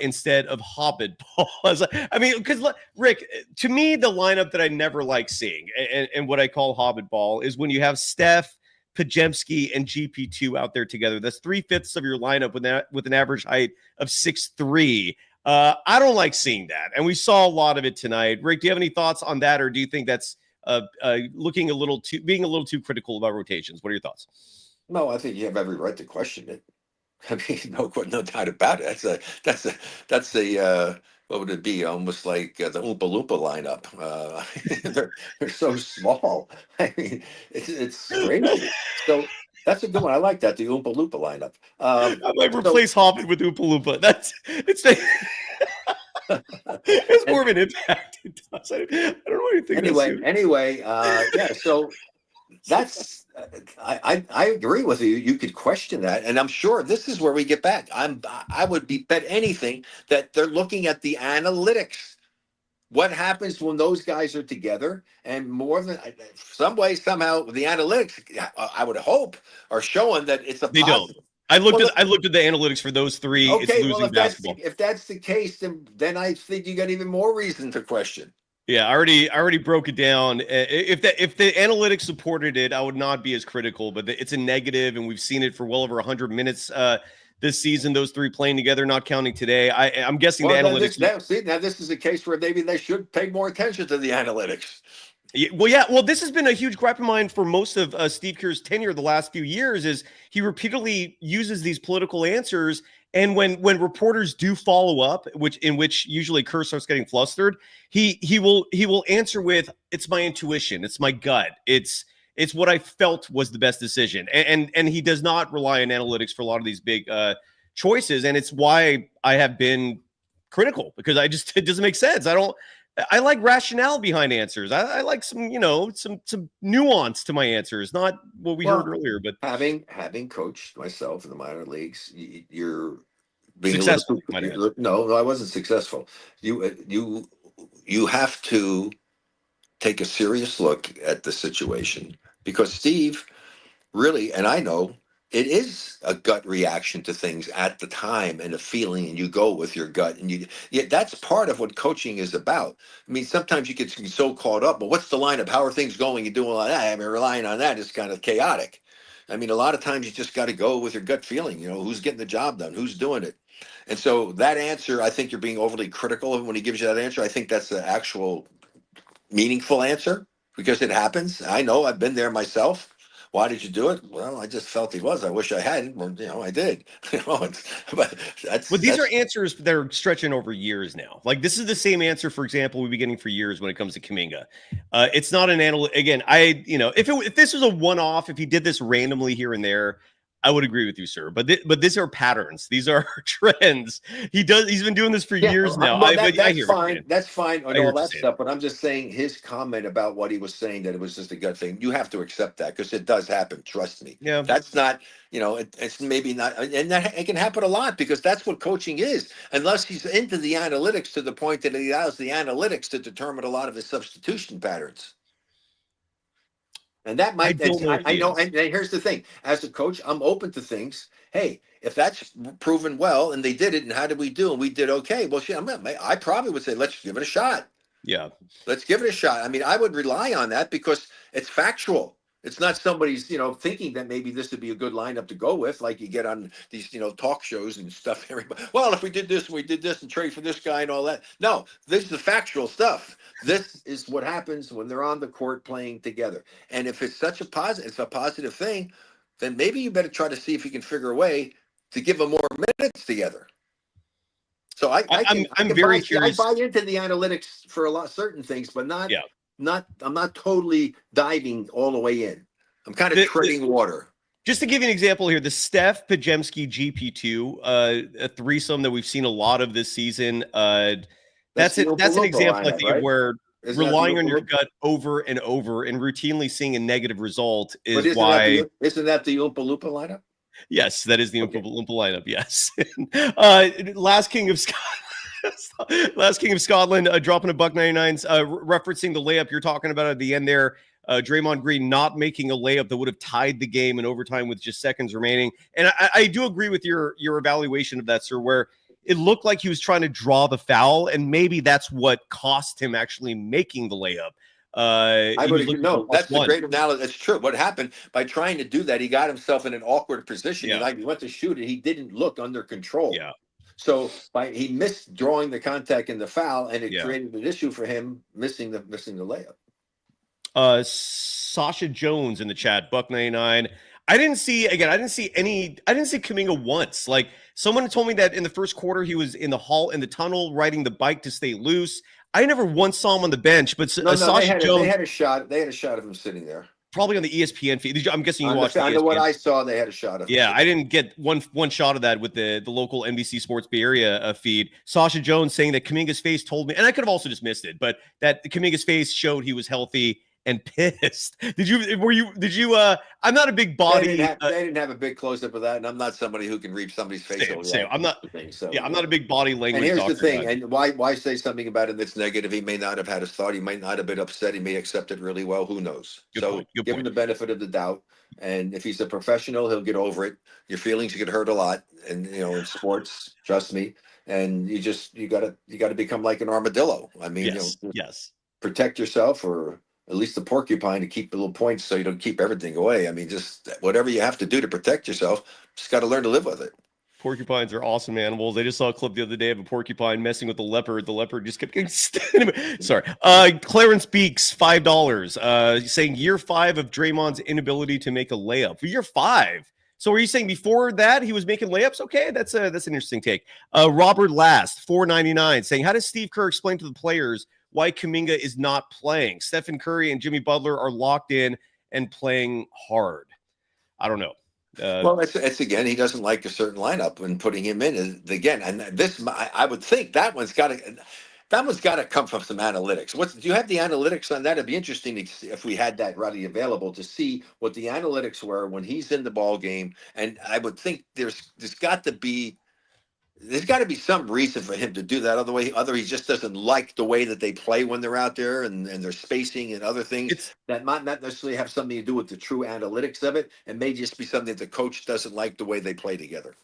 instead of Hobbit Ball. I mean, because Rick, to me, the lineup that I never like seeing and what I call Hobbit Ball is when you have Steph, Pajemski, and GP2 out there together. That's 3/5 of your lineup with an average height of 6'3". I don't like seeing that, and we saw a lot of it tonight. Rick, do you have any thoughts on that, or do you think that's being a little too critical about rotations? What are your thoughts? No, I think you have every right to question it. I mean, no doubt about it. That's a what would it be? Almost like the Oompa Loompa lineup. They're so small. I mean, it's crazy. So that's a good one. I like that, the Oompa Loompa lineup. I might replace Hobbit with Oompa Loompa. It's more of an impact. It does. I don't know what you think. Anyway, yeah. So that's. I agree with you. You could question that, and I'm sure this is where we get back. I would bet anything that they're looking at the analytics. What happens when those guys are together? And more than some way, somehow, the analytics, I would hope, are showing that it's a positive. They don't. I looked at the analytics for those three. Okay, it's losing basketball. If that's the case, then I think you got even more reason to question. Yeah, I already broke it down. If the analytics supported it, I would not be as critical. But it's a negative, and we've seen it for well over 100 minutes this season. Those three playing together, not counting today. I'm guessing the analytics. Now this is a case where maybe they should pay more attention to the analytics. Well, this has been a huge gripe of mine for most of Steve Kerr's tenure the last few years. Is he repeatedly uses these political answers. And when reporters do follow up, which usually Kerr starts getting flustered, he will answer with, "It's my intuition, it's my gut, it's It's what I felt was the best decision. And he does not rely on analytics for a lot of these big choices. And it's why I have been critical, because it doesn't make sense. I like rationale behind answers. I like some nuance to my answers, not what we heard earlier. But having coached myself in the minor leagues, you're being successful. No, I wasn't successful. You have to take a serious look at the situation, because Steve really, and I know it is a gut reaction to things at the time and a feeling, and you go with your gut, and that's part of what coaching is about. I mean, sometimes you get so caught up, but what's the lineup? How are things going? You doing all that? I mean, relying on that is kind of chaotic. I mean, a lot of times you just got to go with your gut feeling, who's getting the job done, who's doing it. And so that answer, I think you're being overly critical of when he gives you that answer. I think that's the actual meaningful answer, because it happens. I know, I've been there myself. Why did you do it? Well, I just felt he was. I wish I hadn't. Well, I did. But these are answers that are stretching over years now. Like, this is the same answer, for example, we've been getting for years when it comes to Kuminga. It's not an analyst. Again, if this was a one-off, if he did this randomly here and there, I would agree with you, sir. But these are patterns. These are trends. He's been doing this for years now. That's fine. That's fine and all that stuff. But I'm just saying, his comment about what he was saying, that it was just a gut thing. You have to accept that, because it does happen. Trust me. Yeah. That's not, it's maybe not, and that it can happen a lot, because that's what coaching is. Unless he's into the analytics to the point that he allows the analytics to determine a lot of his substitution patterns. And that might, I know. And here's the thing: as a coach, I'm open to things. Hey, if that's proven well, and they did it, and how did we do? And we did okay. Well, I probably would say, let's give it a shot. Yeah, let's give it a shot. I mean, I would rely on that, because it's factual. It's not somebody's, thinking that maybe this would be a good lineup to go with, like you get on these, talk shows and stuff. Everybody, well, if we did this and we did this and trade for this guy and all that. No, this is the factual stuff. This is what happens when they're on the court playing together. And if it's such a positive thing, then maybe you better try to see if you can figure a way to give them more minutes together. So I'm very curious. I buy into the analytics for certain things, but not. Yeah. I'm not totally diving all the way in. I'm kind of treading water. Just to give you an example here, the Steph Pajemski GP2, a threesome that we've seen a lot of this season. That's an example, I think, where relying on your gut over and over and routinely seeing a negative result is why. Isn't that the Oompa Loompa lineup? Yes, that is the Oompa Loompa lineup. Yes. Last King of Scotland, dropping $1.99, referencing the layup you're talking about at the end there. Draymond Green not making a layup that would have tied the game in overtime with just seconds remaining. And I do agree with your evaluation of that, sir, where it looked like he was trying to draw the foul, and maybe that's what cost him actually making the layup. That's the great analogy. That's true. What happened by trying to do that, he got himself in an awkward position. Yeah. He went to shoot it. He didn't look under control. Yeah. So he missed drawing the contact in the foul, and it created an issue for him missing the layup. Sasha Jones in the chat, $1.99. I didn't see Kuminga once. Like, someone told me that in the first quarter he was in the tunnel riding the bike to stay loose. I never once saw him on the bench, but Sasha Jones. They had a shot of him sitting there. Probably on the ESPN feed. I'm guessing you watched. I know what I saw. They had a shot of it. Yeah, I didn't get one shot of that with the local NBC Sports Bay Area feed. Sasha Jones saying that Kuminga's face told me, and I could have also just missed it, but that Kuminga's face showed he was healthy and pissed. Did you? I'm not a big body. They didn't have a big close up of that, and I'm not somebody who can read somebody's face. I'm not. I'm not a big body language. And here's the thing, and why say something about it that's negative? He may not have had his thought. He might not have been upset. He may accept it really well. Who knows? Give him the benefit of the doubt. And if he's a professional, he'll get over it. Your feelings get hurt a lot, and in sports, trust me. And you gotta become like an armadillo. I mean, yes. Protect yourself, or at least the porcupine, to keep the little points so you don't keep everything away. I mean, just whatever you have to do to protect yourself, just got to learn to live with it. Porcupines are awesome animals. I just saw a clip the other day of a porcupine messing with the leopard. The leopard just kept getting sorry. Clarence Beeks, $5, saying year 5 of Draymond's inability to make a layup. For year 5. So are you saying before that he was making layups? Okay, that's an interesting take. Robert Last, $4.99, saying, how does Steve Kerr explain to the players why Kuminga is not playing? Stephen Curry and Jimmy Butler are locked in, and playing hard. I don't know. Well, it's again, he doesn't like a certain lineup and putting him in again. And this, I would think that one's got to come from some analytics. Do you have the analytics on that? It'd be interesting if we had that ready available to see what the analytics were when he's in the ball game. And I would think there's got to be some reason for him to do that. Other he just doesn't like the way that they play when they're out there and their spacing and other things that might not necessarily have something to do with the true analytics of it. It may just be something that the coach doesn't like the way they play together.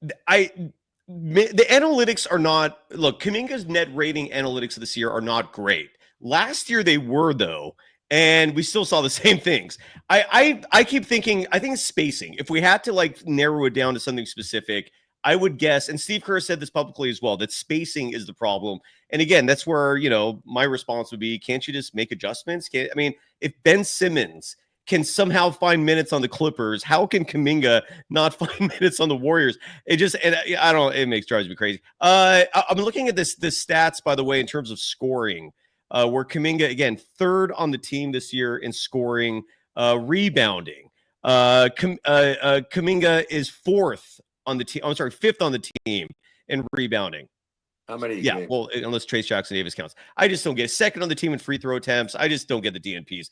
The analytics are not, look, Kuminga's net rating analytics this year are not great. Last year they were, though, and we still saw the same things. I keep thinking, I think it's spacing. If we had to like narrow it down to something specific, I would guess, and Steve Kerr said this publicly as well, that spacing is the problem. And again, that's where, my response would be, can't you just make adjustments? If Ben Simmons can somehow find minutes on the Clippers, how can Kuminga not find minutes on the Warriors? It drives me crazy. I'm looking at this stats, by the way, in terms of scoring, where Kuminga, again, third on the team this year in scoring, rebounding. Kuminga is fifth on the team in rebounding. How many? Yeah, games? well, unless Trace Jackson Davis counts. I just don't get it. Second on the team in free throw attempts. I just don't get the DNPs.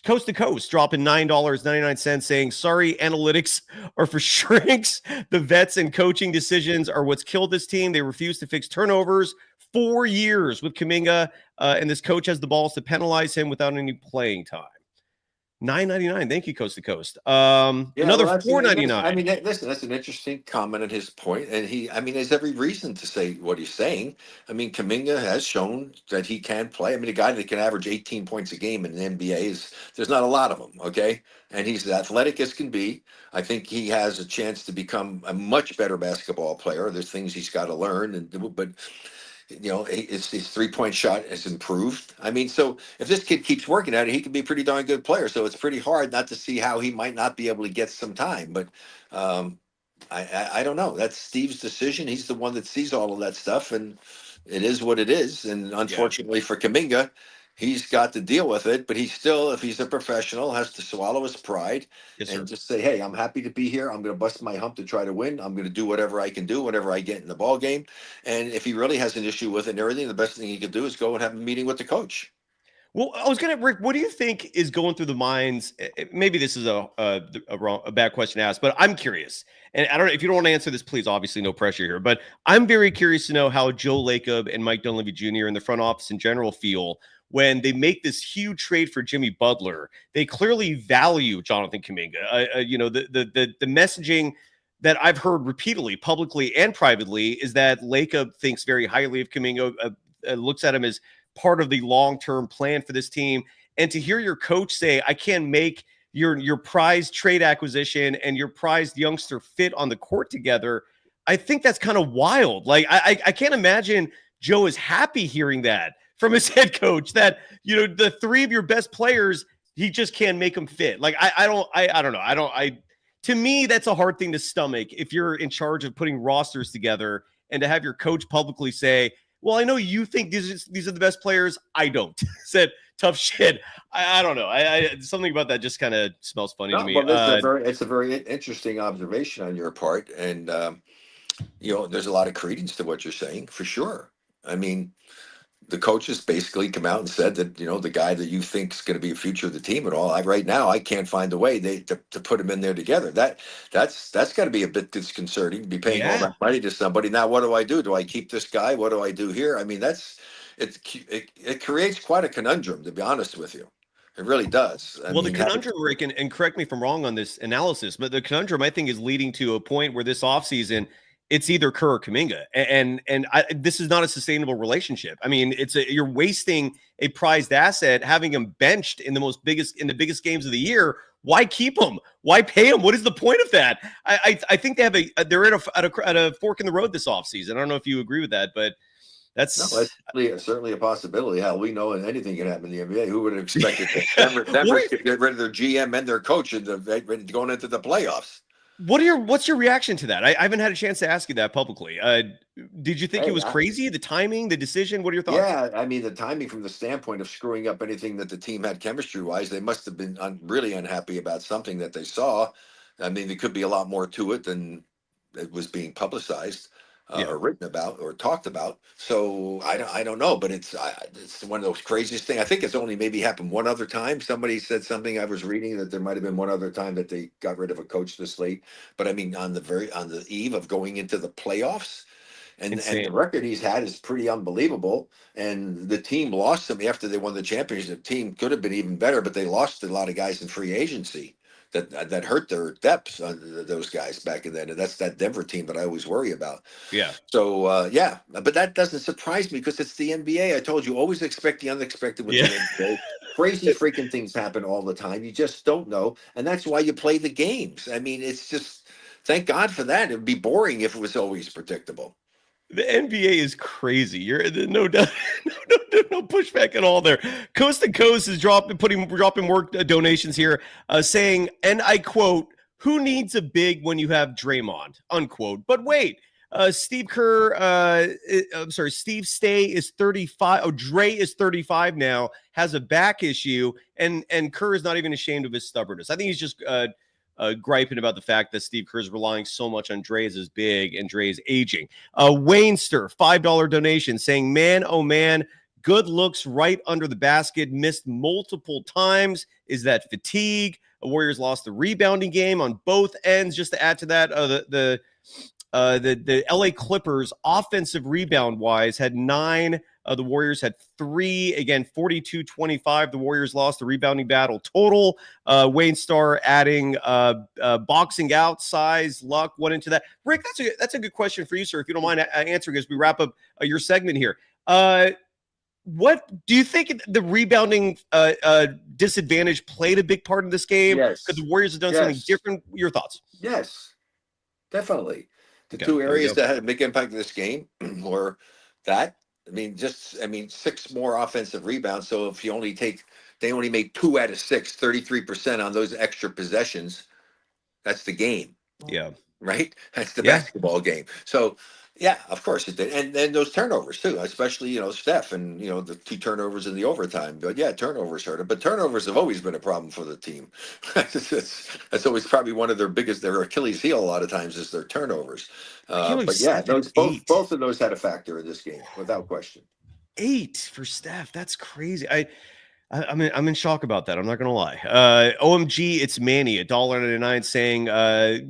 Coast to Coast dropping $9.99, saying, sorry, analytics are for shrinks. The vets and coaching decisions are what's killed this team. They refuse to fix turnovers. 4 years with Kuminga, and this coach has the balls to penalize him without any playing time. $9.99. Thank you, Coast to Coast. Another $4.99. Listen, that's an interesting comment at his point, and he has every reason to say what he's saying. Kuminga has shown that he can play. A guy that can average 18 points a game in the NBA there's not a lot of them, okay? And he's as athletic as can be. I think he has a chance to become a much better basketball player. There's things he's got to learn, but his 3-point shot has improved. So if this kid keeps working at it, he could be a pretty darn good player. So it's pretty hard not to see how he might not be able to get some time. But I don't know. That's Steve's decision. He's the one that sees all of that stuff, and it is what it is. And unfortunately for Kuminga, he's got to deal with it, but he still, if he's a professional, has to swallow his pride and just say, hey, I'm happy to be here. I'm going to bust my hump to try to win. I'm going to do whatever I can do, whenever I get in the ball game. And if he really has an issue with it and everything, the best thing he could do is go and have a meeting with the coach. Well, Rick, what do you think is going through the minds? Maybe this is a bad question to ask, but I'm curious. And I don't know if you don't want to answer this, please, obviously no pressure here, but I'm very curious to know how Joe Lacob and Mike Dunleavy Jr. and the front office in general feel when they make this huge trade for Jimmy Butler. They clearly value Jonathan Kuminga. The messaging that I've heard repeatedly, publicly and privately, is that Lacob thinks very highly of Kuminga, looks at him as part of the long-term plan for this team. And to hear your coach say, I can't make your prized trade acquisition and your prized youngster fit on the court together, I think that's kind of wild. Like, I can't imagine Joe is happy hearing that from his head coach, that, the three of your best players, he just can't make them fit. Like, I don't know. To me, that's a hard thing to stomach if you're in charge of putting rosters together, and to have your coach publicly say, well, I know you think these are the best players. I don't. Said tough shit. I don't know. Something about that just kind of smells funny to me. Well, it's a very interesting observation on your part. And, there's a lot of credence to what you're saying, for sure. The coaches basically come out and said that, the guy that you think is going to be a future of the team at all, right now, I can't find a way to put him in there together. That's got to be a bit disconcerting to be paying all that money to somebody. Now, what do I do? Do I keep this guy? What do I do here? It creates quite a conundrum, to be honest with you. It really does. The conundrum, Rick, and correct me if I'm wrong on this analysis, but the conundrum, I think, is leading to a point where this offseason, it's either Kerr or Kuminga, and this is not a sustainable relationship. You're wasting a prized asset, having him benched in the biggest games of the year. Why keep him? Why pay him? What is the point of that? I think they're at a fork in the road this offseason. I don't know if you agree with that, but that's certainly a possibility. Hell, we know anything can happen in the NBA. Who would have expected that Denver could get rid of their GM and their coach going into the playoffs? What's your reaction to that? I haven't had a chance to ask you that publicly. Did you think it Hey, was crazy? The timing, the decision? What are your thoughts? yeah, I mean, the timing from the standpoint of screwing up anything that the team had chemistry wise, they must have been really unhappy about something that they saw. I mean, there could be a lot more to it than it was being publicized Yeah. or written about or talked about. So I don't know, but it's one of those craziest things. I think it's only maybe happened one other time. Somebody said something I was reading that there might have been one other time that they got rid of a coach this late. But I mean, on the eve of going into the playoffs. And the Insane. record he's had is pretty unbelievable. And the team lost him after they won the championship. The team could have been even better, but they lost a lot of guys in free agency that hurt their depths on those guys back in then. And that's that Denver team that I always worry about. Yeah. So yeah, but that doesn't surprise me because it's the NBA. I told you, always expect the unexpected with the NBA. Crazy freaking things happen all the time. You just don't know, and that's why you play the games. I mean, it's just thank God for that. It'd be boring if it was always predictable. The NBA is crazy. You're no pushback at all there. Coast to Coast is dropping more donations here, saying, and I quote, "Who needs a big when you have Draymond?" Unquote. But wait, Steve Stay is 35. Oh, Dre is 35 now, has a back issue, and Kerr is not even ashamed of his stubbornness. I think he's just griping about the fact that Steve Kerr is relying so much on Dre as his big and Dre is aging. Waynster, $5 donation saying, man, oh man, good looks right under the basket, missed multiple times. Is that fatigue? The Warriors lost the rebounding game on both ends. Just to add to that, the LA Clippers offensive rebound wise had 9. The Warriors had 3. Again, 42-25. The Warriors lost the rebounding battle total. Wayne Starr adding boxing out, size, luck went into that. Rick, that's a good question for you, sir, if you don't mind answering as we wrap up your segment here. What do you think the rebounding disadvantage played a big part in this game? Yes. Could the Warriors have done something different? Your thoughts? Yes, definitely. The Okay, two there we areas go. that had a big impact in this game were that. I mean, 6 more offensive rebounds. So if you they only made 2 out of 6, 33% on those extra possessions. That's the game. Yeah. Right? That's the Yeah. basketball game. So yeah, of course it did. And then those turnovers too, especially, Steph and, the 2 turnovers in the overtime. But yeah, turnovers hurt him. But turnovers have always been a problem for the team. That's always probably one of their Achilles heel a lot of times is their turnovers. But yeah, both of those had a factor in this game, without question. 8 for Steph. That's crazy. I'm in shock about that. I'm not gonna lie. OMG, it's Manny, $1.99 saying,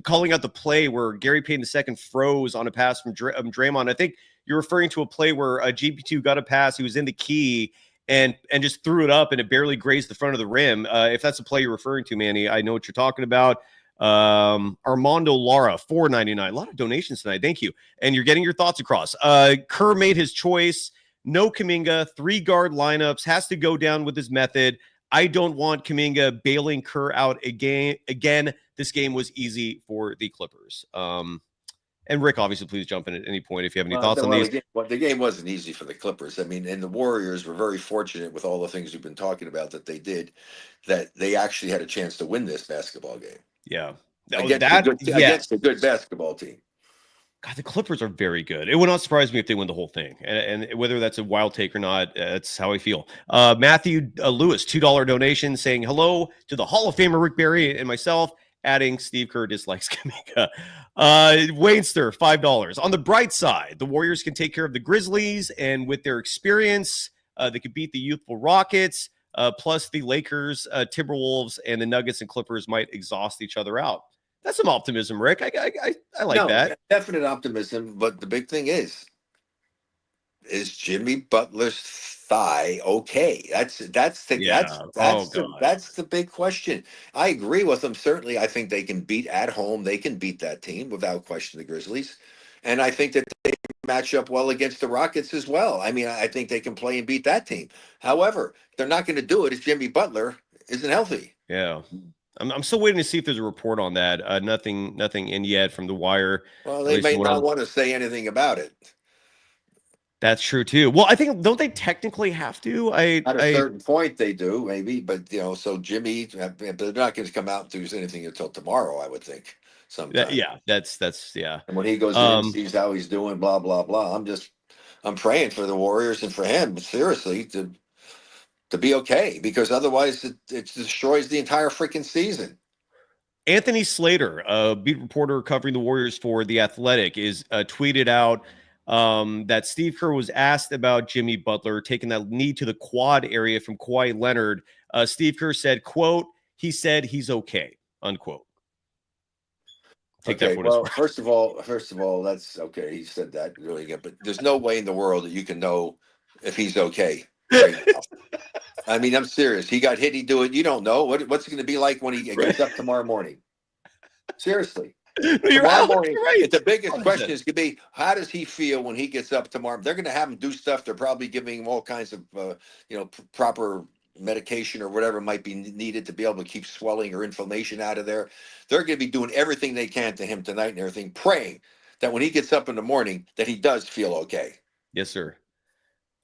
calling out the play where Gary Payton II froze on a pass from Draymond. I think you're referring to a play where GP2 got a pass. He was in the key and just threw it up and it barely grazed the front of the rim. If that's the play you're referring to, Manny, I know what you're talking about. Armando Lara, $4.99. A lot of donations tonight. Thank you. And you're getting your thoughts across. Kerr made his choice. No Kuminga, 3 guard lineups, has to go down with his method. I don't want Kuminga bailing Kerr out again. This game was easy for the Clippers. And Rick, obviously, please jump in at any point if you have any thoughts on these. The game wasn't easy for the Clippers. I mean, and the Warriors were very fortunate with all the things we've been talking about that they actually had a chance to win this basketball game. Yeah. Against a good basketball team. God, the Clippers are very good. It would not surprise me if they win the whole thing. And whether that's a wild take or not, that's how I feel. Matthew Lewis, $2 donation saying hello to the Hall of Famer Rick Barry and myself, adding Steve Kerr dislikes Kuminga. Waynster, $5. On the bright side, the Warriors can take care of the Grizzlies, and with their experience, they could beat the youthful Rockets, plus the Lakers, Timberwolves, and the Nuggets and Clippers might exhaust each other out. That's some optimism, Rick. I like that. Definite optimism, but the big thing is Jimmy Butler's thigh okay? That's the big question. I agree with them. Certainly, I think they can beat at home. They can beat that team without question, the Grizzlies, and I think that they match up well against the Rockets as well. I mean, I think they can play and beat that team. However, they're not going to do it if Jimmy Butler isn't healthy. Yeah. I'm still waiting to see if there's a report on that. Nothing in yet from The Wire. Well, they may not want to say anything about it. That's true too. Well, I think don't they technically have to? At a certain point, they do maybe, but so Jimmy, they're not going to come out and do anything until tomorrow, I would think. Sometime. Yeah, that's yeah. And when he goes in, sees how he's doing, blah blah blah. I'm praying for the Warriors and for him, seriously, to be okay, because otherwise it destroys the entire freaking season. Anthony Slater, a beat reporter covering the Warriors for The Athletic, is tweeted out that Steve Kerr was asked about Jimmy Butler taking that knee to the quad area from Kawhi Leonard. Steve Kerr said, quote, he said he's okay, unquote. Okay, well, first of all, that's okay. He said that really good, but there's no way in the world that you can know if he's okay right now. I mean, I'm serious. He got hit. He do it. You don't know what's it going to be like when he gets up tomorrow morning. Seriously. Tomorrow morning, the biggest question is going to be, how does he feel when he gets up tomorrow? They're going to have him do stuff. They're probably giving him all kinds of, proper medication or whatever might be needed to be able to keep swelling or inflammation out of there. They're going to be doing everything they can to him tonight and everything, praying that when he gets up in the morning that he does feel okay. Yes, sir.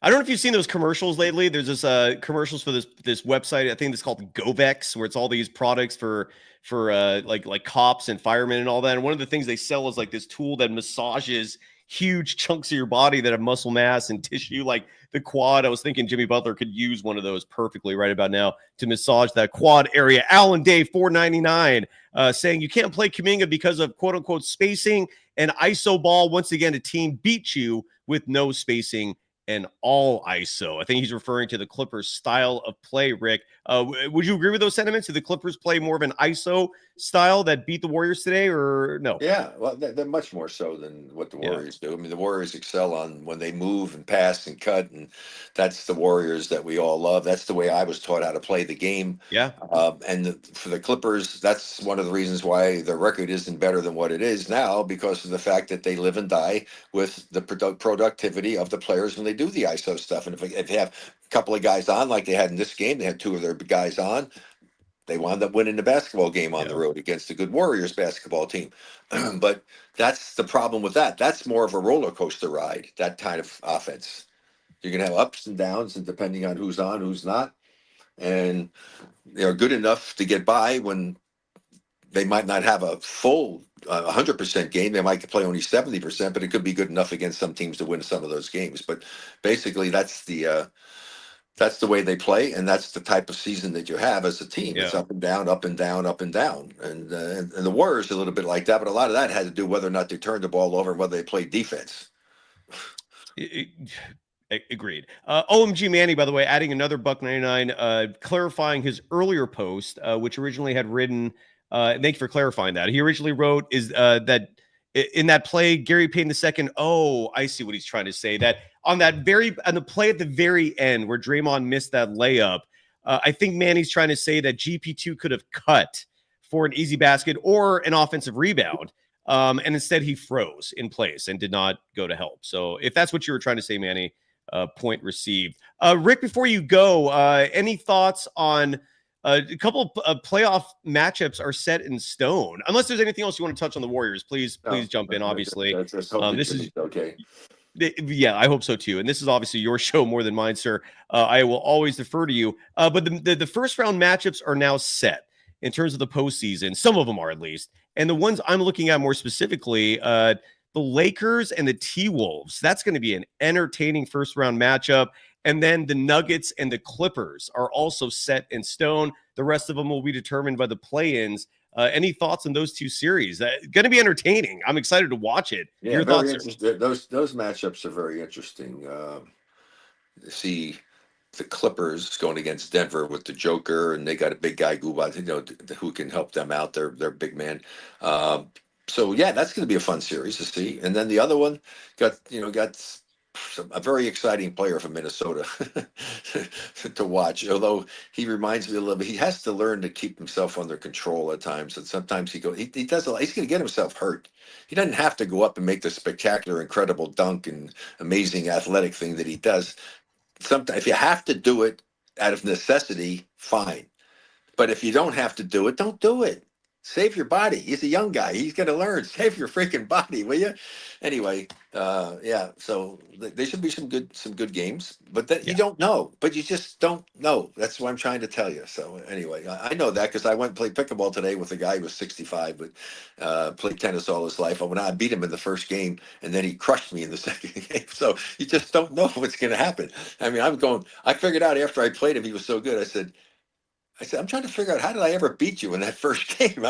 I don't know if you've seen those commercials lately. There's this commercials for this website. I think it's called Govex, where it's all these products for like cops and firemen and all that. And one of the things they sell is like this tool that massages huge chunks of your body that have muscle mass and tissue, like the quad. I was thinking Jimmy Butler could use one of those perfectly right about now to massage that quad area. Alan Day, $4.99, saying you can't play Kuminga because of quote unquote spacing and ISO ball. Once again, a team beat you with no spacing and all ISO. I think he's referring to the Clippers' style of play, Rick. Would you agree with those sentiments? Do the Clippers play more of an ISO style that beat the Warriors today, or no? Yeah, well, they're much more so than what the Warriors do. I mean, the Warriors excel on when they move and pass and cut, and that's the Warriors that we all love. That's the way I was taught how to play the game. Yeah. For the Clippers, that's one of the reasons why their record isn't better than what it is now, because of the fact that they live and die with the productivity of the players when they do the ISO stuff. And if they have a couple of guys on, like they had in this game, they had two of their guys on, they wound up winning the basketball game on the road against a good Warriors basketball team. But that's the problem with that. That's more of a roller coaster ride, that kind of offense. You're going to have ups and downs, and depending on who's on, who's not. And they're good enough to get by when they might not have a full 100% game. They might play only 70%, but it could be good enough against some teams to win some of those games. But basically, that's the way they play, and that's the type of season that you have as a team. It's up and down, up and down, up and down. And the Warriors are a little bit like that, but a lot of that had to do whether or not they turned the ball over and whether they played defense. Agreed. OMG Manny, by the way, adding another $1.99, clarifying his earlier post, which originally had written, thank you for clarifying that. He originally wrote that in that play, Gary Payton II, oh, I see what he's trying to say, that on the play at the very end where Draymond missed that layup, I think Manny's trying to say that GP2 could have cut for an easy basket or an offensive rebound. And instead he froze in place and did not go to help. So if that's what you were trying to say, Manny, point received. Rick, before you go, any thoughts on a couple of playoff matchups are set in stone? Unless there's anything else you want to touch on the Warriors, please jump in. Obviously, this is okay. Yeah, I hope so too. And this is obviously your show more than mine, sir. I will always defer to you. But the first round matchups are now set in terms of the postseason. Some of them are, at least. And the ones I'm looking at more specifically, the Lakers and the T-Wolves. That's going to be an entertaining first round matchup. And then the Nuggets and the Clippers are also set in stone. The rest of them will be determined by the play-ins. Any thoughts on those two series? Going to be entertaining. I'm excited to watch it. Yeah, your thoughts? Those matchups are very interesting. See the Clippers going against Denver with the Joker, and they got a big guy who can help them out. They're big man. So yeah, that's going to be a fun series to see. And then the other one got a very exciting player from Minnesota to watch. Although he reminds me a little bit, he has to learn to keep himself under control at times. And sometimes he does a lot. He's going to get himself hurt. He doesn't have to go up and make the spectacular, incredible dunk and amazing athletic thing that he does. Sometimes if you have to do it out of necessity, fine. But if you don't have to do it, don't do it. Save your body. He's a young guy. He's going to learn. Save your freaking body, will you? Anyway, yeah. So there should be some good games, but that you don't know. But you just don't know. That's what I'm trying to tell you. So anyway, I know that because I went and played pickleball today with a guy who was 65, but played tennis all his life. I beat him in the first game, and then he crushed me in the second game. So you just don't know what's going to happen. I mean, I figured out after I played him, he was so good. I said, I'm trying to figure out how did I ever beat you in that first game.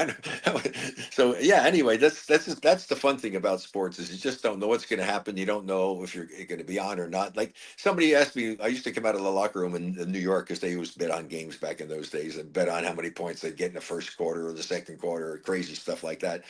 So yeah. Anyway, that's the fun thing about sports is you just don't know what's going to happen. You don't know if you're going to be on or not. Like somebody asked me, I used to come out of the locker room in New York because they always bet on games back in those days and bet on how many points they'd get in the first quarter or the second quarter, or crazy stuff like that.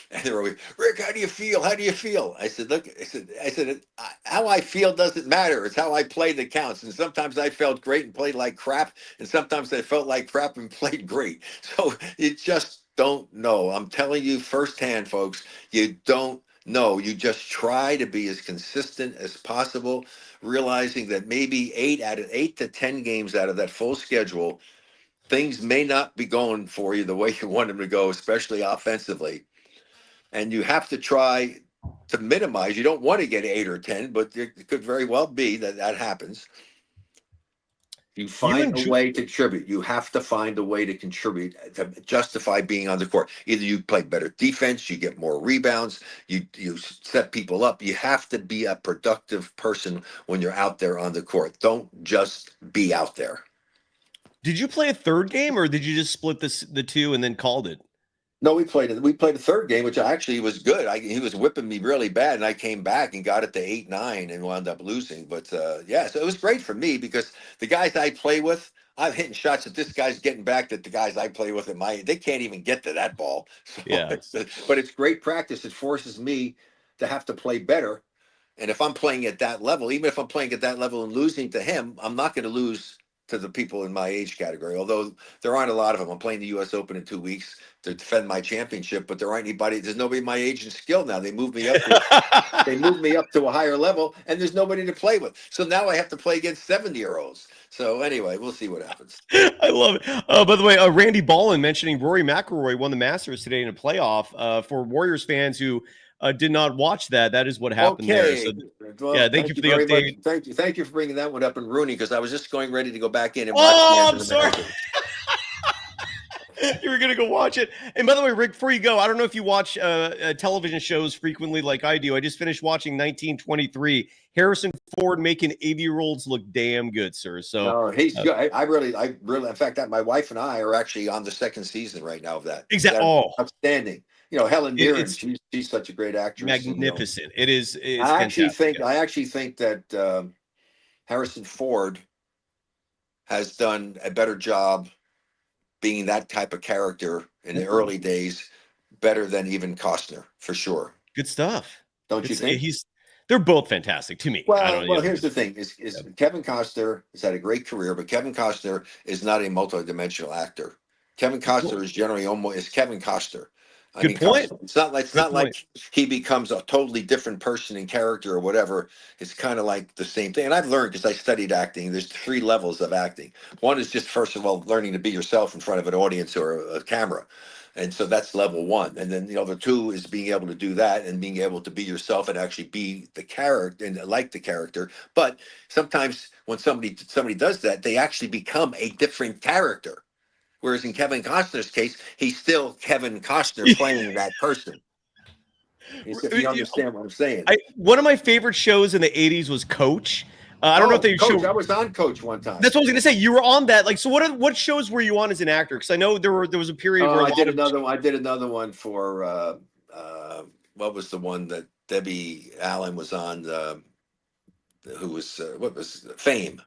And they're always, Rick, how do you feel? How do you feel? I said, look, I said, how I feel doesn't matter. It's how I play that counts. And sometimes I felt great and played like crap, and sometimes I felt like crap and played great. So you just don't know. I'm telling you firsthand, folks, you don't know. You just try to be as consistent as possible, realizing that maybe 8 to 10 games out of that full schedule, things may not be going for you the way you want them to go, especially offensively. And you have to try to minimize. You don't want to get 8 or 10, but it could very well be that happens. You find a way to contribute. You have to find a way to contribute to justify being on the court. Either you play better defense, you get more rebounds, you set people up. You have to be a productive person when you're out there on the court. Don't just be out there. Did you play a third game, or did you just split the two and then called it? No, we played a third game, which actually was good. He was whipping me really bad, and I came back and got it to 8-9 and wound up losing. But yeah, so it was great for me because the guys I play with, I'm hitting shots that this guy's getting back that the guys I play with they can't even get to that ball. So yeah. But it's great practice. It forces me to have to play better. And if I'm playing at that level, even if I'm playing at that level and losing to him, I'm not going to lose to the people in my age category, although there aren't a lot of them. I'm playing the U.S. Open in 2 weeks to defend my championship, but there's nobody my age and skill now. They moved me up to a higher level, and there's nobody to play with. So now I have to play against 70-year-olds. So anyway, we'll see what happens. I love it. By the way, Randy Ballin mentioning Rory McIlroy won the Masters today in a playoff. For Warriors fans who did not watch that, that is what happened there. So, well, yeah, thank you for the update. Thank you for bringing that one up and Rooney, because I was just going ready to go back in and watch. Oh, I'm sorry. You were going to go watch it. And by the way, Rick, before you go, I don't know if you watch television shows frequently like I do. I just finished watching 1923. Harrison Ford making 80-year-olds look damn good, sir. So he's good. I really, in fact, my wife and I are actually on the second season right now of that. Exactly. Oh, outstanding. Helen Mirren, she's such a great actress. Magnificent. It is. I actually think that Harrison Ford has done a better job being that type of character in the early days, better than even Costner, for sure. Good stuff. Don't you think? They're both fantastic to me. Well, here's the thing: is Kevin Costner has had a great career, but Kevin Costner is not a multidimensional actor. Kevin Costner is generally almost Kevin Costner. Good point. It's not like he becomes a totally different person in character or whatever. It's kind of like the same thing. And I've learned, because I studied acting, there's 3 levels of acting. One is just, first of all, learning to be yourself in front of an audience or a camera. And so that's level 1. And then the other 2 is being able to do that and being able to be yourself and actually be the character and like the character. But sometimes when somebody does that, they actually become a different character. Whereas in Kevin Costner's case, he's still Kevin Costner playing that person. If you understand what I'm saying. One of my favorite shows in the 80s was Coach. I don't know if they Coach. I was on Coach one time. That's what I was going to say. You were on that. Like, so what shows were you on as an actor? Because I know there was a period where I did another one for what was the one that Debbie Allen was on? Who was what was Fame?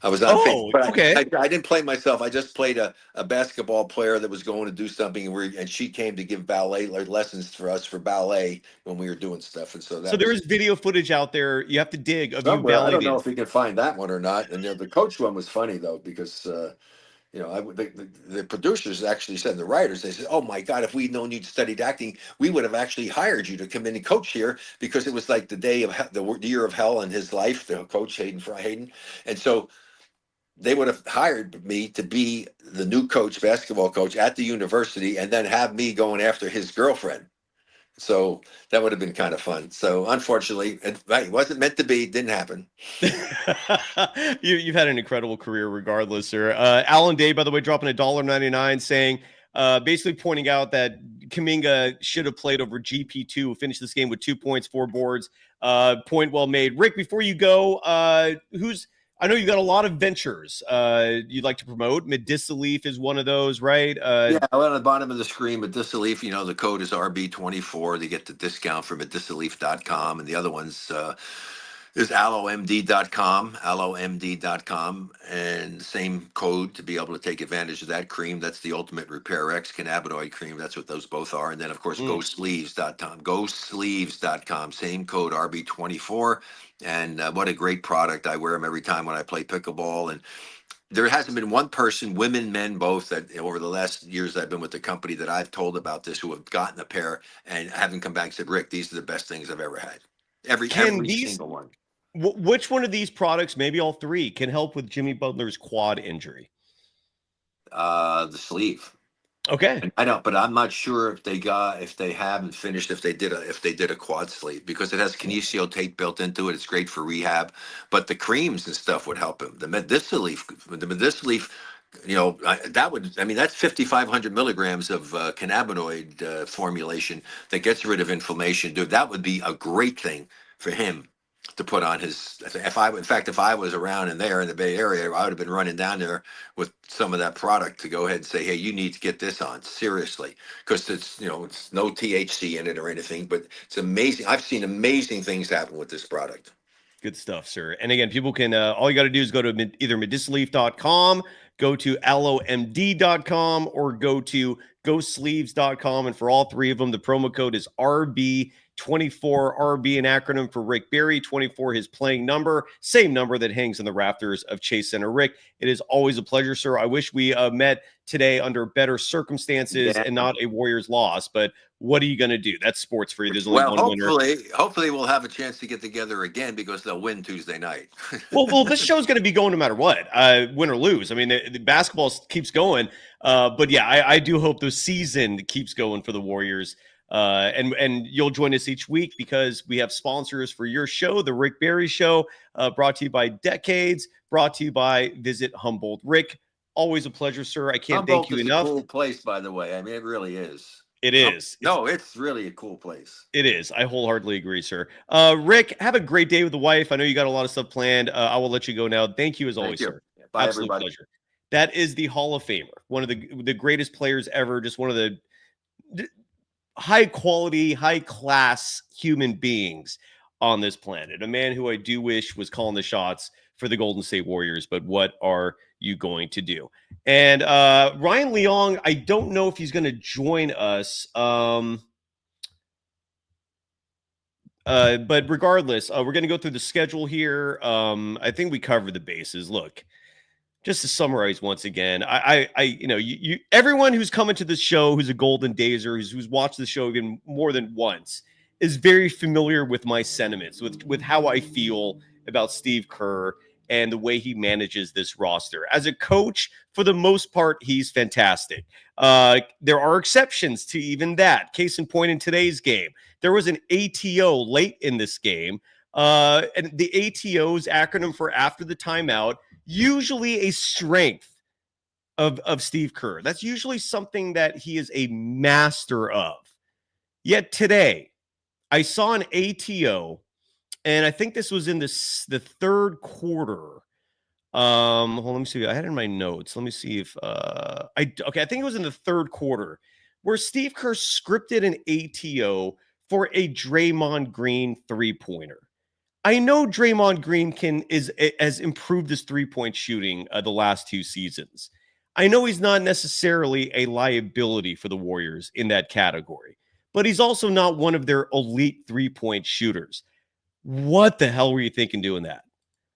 I was on Fame, but okay. I didn't play myself. I just played a basketball player that was going to do something, and she came to give ballet lessons for us for ballet when we were doing stuff. And so there is video footage out there. You have to dig of you ballet. I don't know if we can find that one or not. And the Coach one was funny though, because the producers actually said, the writers, they said, "Oh my God, if we'd known you'd studied acting, we would have actually hired you to come in and coach here," because it was like the day of the year of hell in his life. The coach Hayden, and so they would have hired me to be the new coach, basketball coach at the university, and then have me going after his girlfriend. So that would have been kind of fun. So unfortunately, it wasn't meant to be. Didn't happen. You've had an incredible career regardless, sir. Alan Day, by the way, dropping $1.99 saying, basically pointing out that Kuminga should have played over GP2, finished this game with 2 points, 4 boards. Point well made. Rick, before you go, I know you've got a lot of ventures you'd like to promote. Medicinal Leaf is one of those, right? Yeah, well, at the bottom of the screen, Medicinal Leaf, the code is RB24. They get the discount for medicinalleaf.com. And the other ones is allomd.com, and same code to be able to take advantage of that cream. That's the Ultimate Repair X cannabinoid cream. That's what those both are. And then, of course, GoSleeves.com, same code RB24. And what a great product. I wear them every time when I play pickleball. And there hasn't been one person, women, men, both, that over the last years I've been with the company that I've told about this who have gotten a pair and haven't come back and said, Rick, these are the best things I've ever had. Every single one. Which one of these products, maybe all three, can help with Jimmy Butler's quad injury? The sleeve. Okay. And I don't, but I'm not sure if they haven't finished, if they did a quad sleeve, because it has kinesio tape built into it. It's great for rehab, but the creams and stuff would help him. The Medicinal Leaf, that's 5,500 milligrams of cannabinoid formulation that gets rid of inflammation. Dude, that would be a great thing for him to put on his. If I was around in the Bay Area, I would have been running down there with some of that product to go ahead and say, hey, you need to get this on seriously, because it's no THC in it or anything, but it's amazing. I've seen amazing things happen with this product. Good stuff, sir. And again, people can, all you got to do is go to either medicinalleaf.com, go to allomd.com, or go to GoSleeves.com. And for all three of them, the promo code is RB24, RB, an acronym for Rick Barry, 24, his playing number, same number that hangs in the rafters of Chase Center. Rick, it is always a pleasure, sir. I wish we met today under better circumstances and not a Warriors loss, but what are you going to do? That's sports for you. There's only one winner. Hopefully we'll have a chance to get together again, because they'll win Tuesday night. well, this show's going to be going no matter what, win or lose. I mean, the basketball keeps going, but yeah, I do hope the season keeps going for the Warriors. And you'll join us each week, because we have sponsors for your show, the Rick Barry Show, brought to you by Decades, brought to you by Visit Humboldt. Rick, always a pleasure, sir. I can't thank you enough. Humboldt is a cool place, by the way. I mean, it really is. It is. It's really a cool place. It is. I wholeheartedly agree, sir. Rick, have a great day with the wife. I know you got a lot of stuff planned. I will let you go now. Thank you as always, sir. Bye, Absolute everybody. Pleasure. That is the Hall of Famer, one of the greatest players ever, just one of the high quality, high class human beings on this planet. A man who I do wish was calling the shots for the Golden State Warriors, but what are you going to do? And Ryan Leong, I don't know if he's going to join us. But regardless, we're going to go through the schedule here. I think we covered the bases. Look, just to summarize once again, everyone who's coming to this show, who's a Golden Dazer, who's watched the show even more than once, is very familiar with my sentiments, with how I feel about Steve Kerr and the way he manages this roster. As a coach, for the most part, he's fantastic. There are exceptions to even that. Case in point, in today's game, there was an ATO late in this game. And the ATO's acronym for after the timeout, usually a strength of Steve Kerr. That's usually something that he is a master of. Yet today, I saw an ATO, and I think this was in the third quarter. Hold on, let me see. I had it in my notes. Let me see if I think it was in the third quarter, where Steve Kerr scripted an ATO for a Draymond Green three-pointer. I know Draymond Green has improved his three-point shooting the last two seasons. I know he's not necessarily a liability for the Warriors in that category, but he's also not one of their elite three-point shooters. What the hell were you thinking doing that?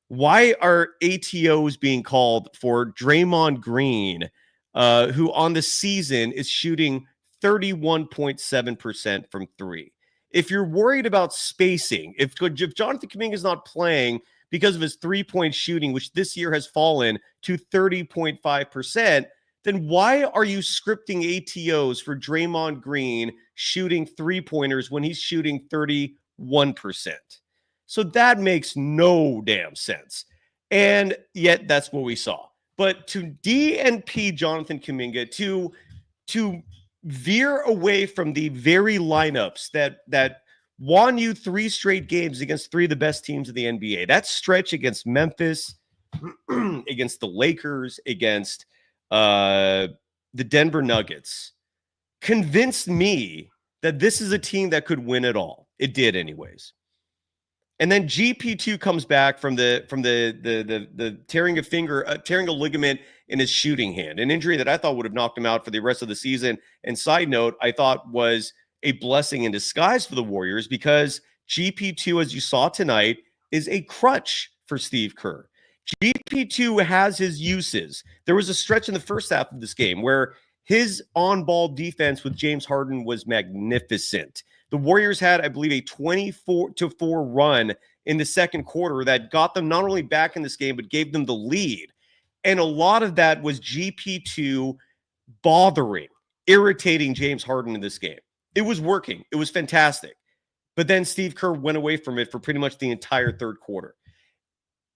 Why are ATOs being called for Draymond Green, who on the season is shooting 31.7% from three? If you're worried about spacing, if Jonathan Kuminga is not playing because of his three-point shooting, which this year has fallen to 30.5%, then why are you scripting ATOs for Draymond Green shooting three-pointers when he's shooting 31%? So that makes no damn sense. And yet that's what we saw. But to DNP Jonathan Kuminga, to veer away from the very lineups that won you 3 straight games against 3 of the best teams in the NBA. That stretch against Memphis, against the Lakers, against the Denver Nuggets, convinced me that this is a team that could win it all. It did anyways. And then GP2 comes back from the tearing a ligament in his shooting hand, an injury that I thought would have knocked him out for the rest of the season. And side note, I thought was a blessing in disguise for the Warriors, because GP2, as you saw tonight, is a crutch for Steve Kerr. GP2 has his uses. There was a stretch in the first half of this game where his on-ball defense with James Harden was magnificent. The Warriors had, I believe, a 24-4 run in the second quarter that got them not only back in this game, but gave them the lead. And a lot of that was GP2 irritating James Harden in this game. It was working. It was fantastic. But then Steve Kerr went away from it for pretty much the entire third quarter.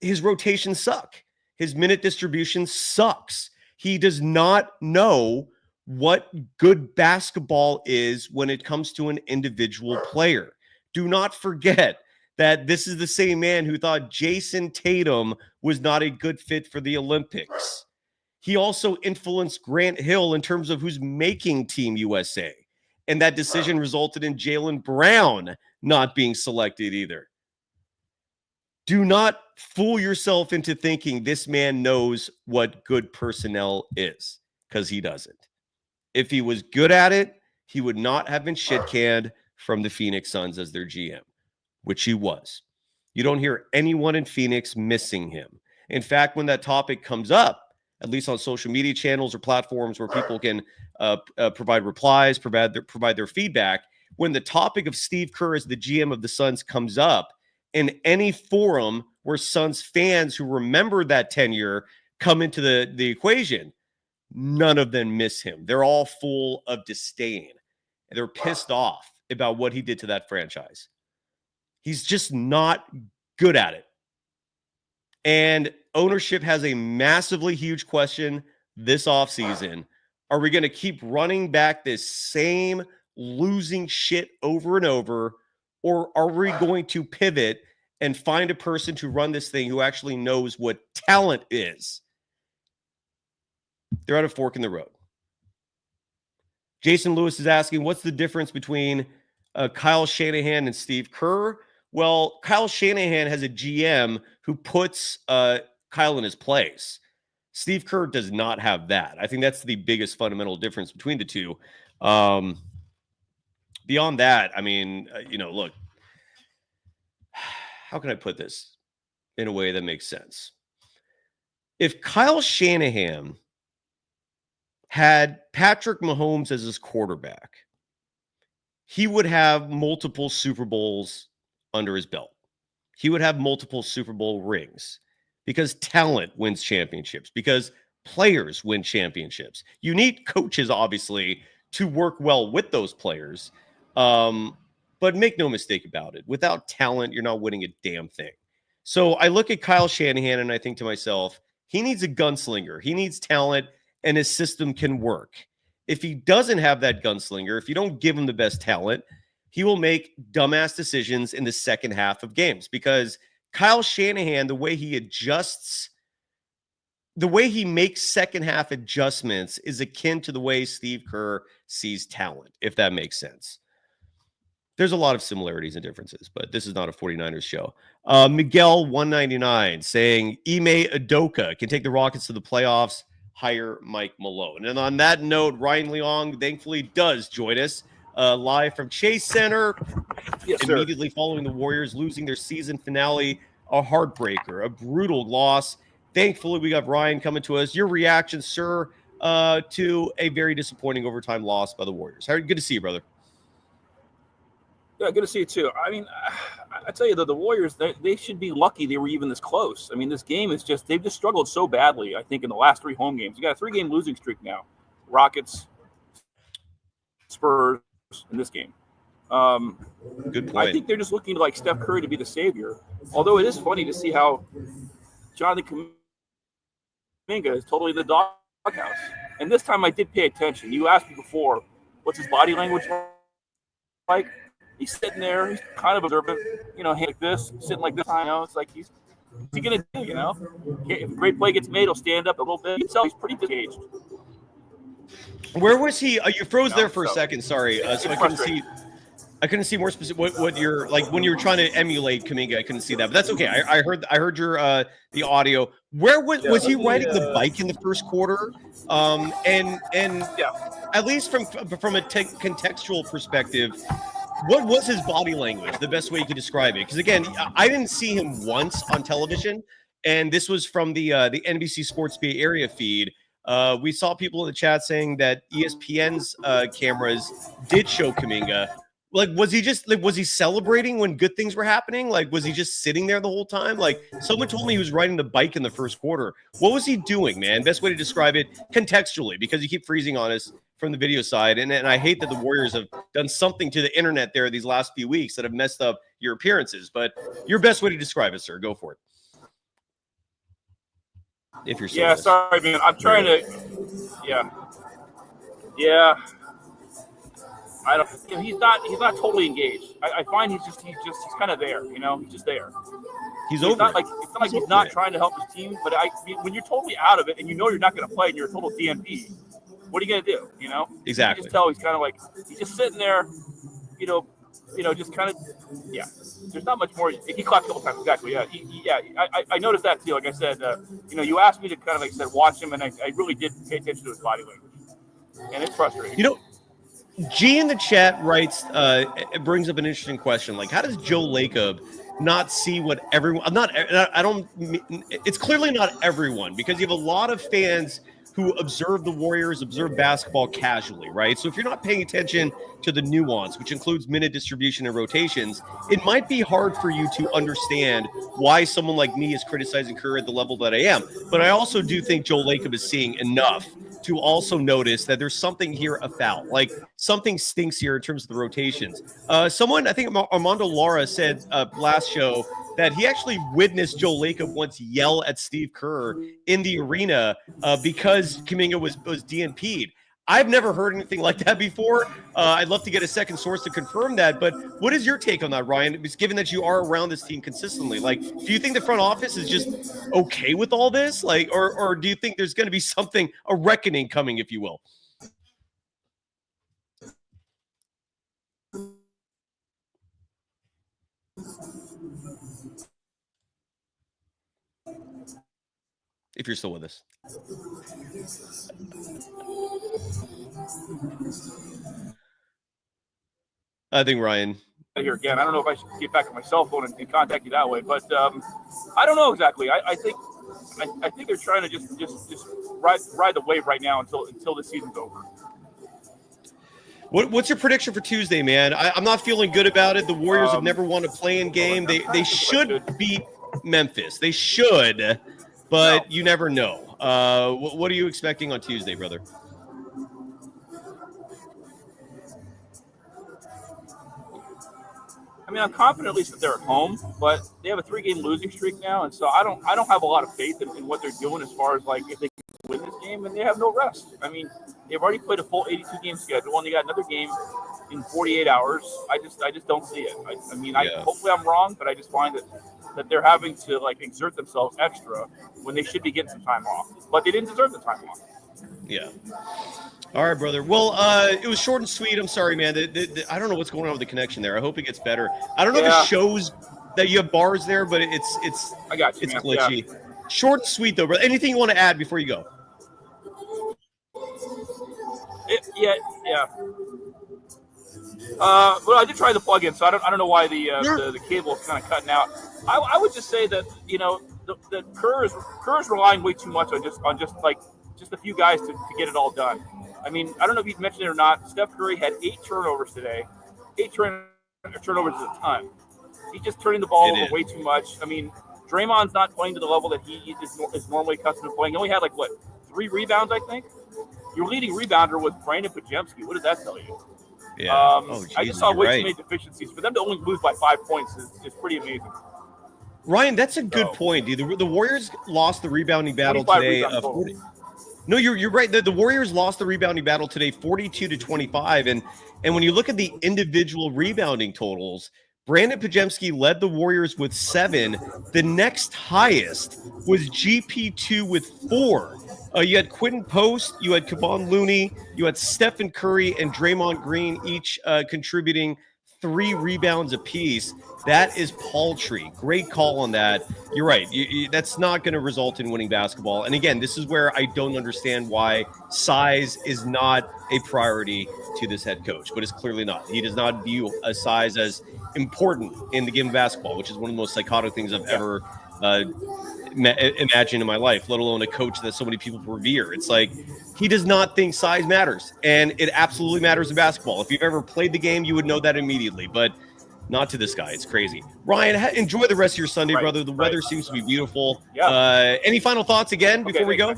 His rotations suck. His minute distribution sucks. He does not know what good basketball is when it comes to an individual player. Do not forget that this is the same man who thought Jason Tatum was not a good fit for the Olympics. He also influenced Grant Hill in terms of who's making Team USA. And that decision resulted in Jaylen Brown not being selected either. Do not fool yourself into thinking this man knows what good personnel is, because he doesn't. If he was good at it, he would not have been shit-canned from the Phoenix Suns as their GM, which he was. You don't hear anyone in Phoenix missing him. In fact, when that topic comes up, at least on social media channels or platforms where people can provide replies, provide their feedback, when the topic of Steve Kerr as the GM of the Suns comes up in any forum where Suns fans who remember that tenure come into the equation, none of them miss him. They're all full of disdain. They're pissed off about what he did to that franchise. He's just not good at it. And ownership has a massively huge question this offseason. Are we going to keep running back this same losing shit over and over? Or are we going to pivot and find a person to run this thing who actually knows what talent is? They're at a fork in the road. Jason Lewis is asking, what's the difference between Kyle Shanahan and Steve Kerr? Well, Kyle Shanahan has a GM who puts Kyle in his place. Steve Kerr does not have that. I think that's the biggest fundamental difference between the two. Beyond that, I mean, look, how can I put this in a way that makes sense? If Kyle Shanahan had Patrick Mahomes as his quarterback, he would have multiple Super Bowls under his belt. He would have multiple Super Bowl rings, because talent wins championships, because players win championships. You need coaches, obviously, to work well with those players. But make no mistake about it. Without talent, you're not winning a damn thing. So I look at Kyle Shanahan and I think to myself, he needs a gunslinger. He needs talent, and his system can work. If he doesn't have that gunslinger, if you don't give him the best talent, he will make dumbass decisions in the second half of games, because Kyle Shanahan, the way he adjusts, the way he makes second half adjustments is akin to the way Steve Kerr sees talent, if that makes sense. There's a lot of similarities and differences, but this is not a 49ers show. Miguel 199 saying Ime Udoka can take the Rockets to the playoffs, hire Mike Malone. And on that note, Ryan Leong thankfully does join us live from Chase Center. Yes, immediately following the Warriors losing their season finale, a heartbreaker, a brutal loss. Thankfully, we got Ryan coming to us. Your reaction, sir, to a very disappointing overtime loss by the Warriors. Good to see you, brother. Yeah, good to see you too. I mean, I tell you, the Warriors, they should be lucky they were even this close. I mean, this game is just, they've just struggled so badly, I think, in the last 3 home games. You got a 3-game losing streak now. Rockets, Spurs, in this game. Good point. I think they're just looking to like Steph Curry to be the savior. Although it is funny to see how Jonathan Kuminga is totally in the doghouse. And this time I did pay attention. You asked me before, what's his body language like? He's sitting there, he's kind of observant, like this, sitting like this. It's like what's he gonna do? If a great play gets made, he'll stand up a little bit. You can tell he's pretty disengaged. Where was he? You froze there for a second. Sorry, so I couldn't see. I couldn't see more specific what you're like when you were trying to emulate Kuminga. I couldn't see that, but that's okay. I heard your the audio. Where was he riding the bike in the first quarter? And at least from a contextual perspective, what was his body language? The best way you could describe it, because again, I didn't see him once on television, and this was from the NBC Sports Bay Area feed. We saw people in the chat saying that ESPN's cameras did show Kuminga. Like, was he celebrating when good things were happening? Like, was he just sitting there the whole time? Like, someone told me he was riding the bike in the first quarter. What was he doing, man? Best way to describe it contextually, because you keep freezing on us from the video side. And I hate that the Warriors have done something to the internet there these last few weeks that have messed up your appearances. But your best way to describe it, sir. Go for it. If you're serious. Sorry, man. I'm trying to. Yeah. I don't. He's not totally engaged. I find he's kind of there. He's just there. He's over. It's not like he's not trying to help his team. But when you're totally out of it and you're not going to play and you're a total DNP, what are you going to do? Exactly. You just tell he's kind of like he's just sitting there. Just kind of. Yeah. There's not much more. He clapped a couple times. Exactly. Yeah. I noticed that too. Like I said, you asked me to kind of like I said watch him, and I really did pay attention to his body language, and it's frustrating. G in the chat writes, it brings up an interesting question. Like, how does Joe Lacob not see what everyone? It's clearly not everyone, because you have a lot of fans who observe the Warriors, observe basketball casually, right? So if you're not paying attention to the nuance, which includes minute distribution and rotations, it might be hard for you to understand why someone like me is criticizing Curry at the level that I am. But I also do think Joe Lacob is seeing enough to also notice that there's something here afoul. Like, something stinks here in terms of the rotations. Someone, I think Armando Lara, said last show that he actually witnessed Joe Lacob once yell at Steve Kerr in the arena because Kuminga was DNP'd. I've never heard anything like that before. I'd love to get a second source to confirm that. But what is your take on that, Ryan? Because given that you are around this team consistently, like, do you think the front office is just okay with all this? Like, or do you think there's going to be a reckoning coming, if you will? If you're still with us. I think Ryan. Here again, I don't know if I should get back on my cell phone and contact you that way, but I don't know exactly. I think they're trying to just ride the wave right now until the season's over. What's your prediction for Tuesday, man? I'm not feeling good about it. The Warriors have never won a play-in game. They should beat Memphis. They should, but you never know. What are you expecting on Tuesday, brother? I mean, I'm confident at least that they're at home, but they have a 3-game losing streak now, and so I don't have a lot of faith in what they're doing as far as like if they can win this game, and they have no rest. I mean, they've already played a full 82-game schedule, and they got another game in 48 hours. I just don't see it. Hopefully I'm wrong, but I just find that they're having to like exert themselves extra when they should be getting some time off, but they didn't deserve the time off. Yeah. All right, brother. Well, it was short and sweet. I'm sorry, man. I don't know what's going on with the connection there. I hope it gets better. I don't know if it shows that you have bars there, but it's I got you, it's man. glitchy. Yeah. Short and sweet, though, brother. Anything you want to add before you go? Well, I did try the plug-in, so I don't know why the cable is kind of cutting out. I would just say that the Kerr is relying way too much on just a few guys to get it all done. I mean, I don't know if you've mentioned it or not. Steph Curry had 8 turnovers today. 8 turnovers turnovers is a ton. He's just turning the ball It over is. way too much. I mean, Draymond's not playing to the level that he is normally accustomed to playing. He only had 3 rebounds, I think. Your leading rebounder was Brandon Pajemski. What does that tell you? Yeah. I just saw way too many deficiencies. For them to only lose by 5 points is pretty amazing. Ryan, that's a good So- point, dude. The Warriors lost the rebounding battle 25 today. rebounds total. No, you're right. The Warriors lost the rebounding battle today, 42-25. And when you look at the individual rebounding totals, Brandon Pajemski led the Warriors with 7. The next highest was GP2 with 4. You had Quentin Post, you had Kevon Looney, you had Stephen Curry and Draymond Green each contributing 3 rebounds apiece. That is paltry. Great call on that. You're right. That's not going to result in winning basketball. And again, this is where I don't understand why size is not a priority to this head coach, but it's clearly not. He does not view a size as important in the game of basketball, which is one of the most psychotic things I've ever imagined in my life, let alone a coach that so many people revere. It's like he does not think size matters, and it absolutely matters in basketball. If you've ever played the game, you would know that immediately, but not to this guy. It's crazy. Ryan, enjoy the rest of your Sunday, brother. The weather seems to be beautiful. Yeah. Any final thoughts again before we go?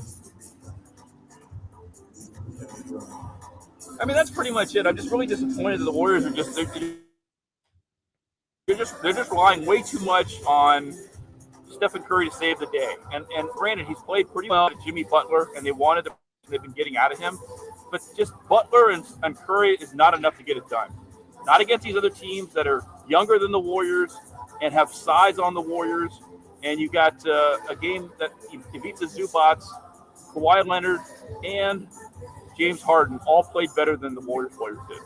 I mean, that's pretty much it. I'm just really disappointed that the Warriors are they're just relying way too much on Stephen Curry to save the day. And granted, he's played pretty well to Jimmy Butler, and they've been getting out of him. But just Butler and Curry is not enough to get it done. Not against these other teams that are younger than the Warriors and have size on the Warriors. And you got a game that Ivica Zubac, Kawhi Leonard, and James Harden all played better than the Warriors players did.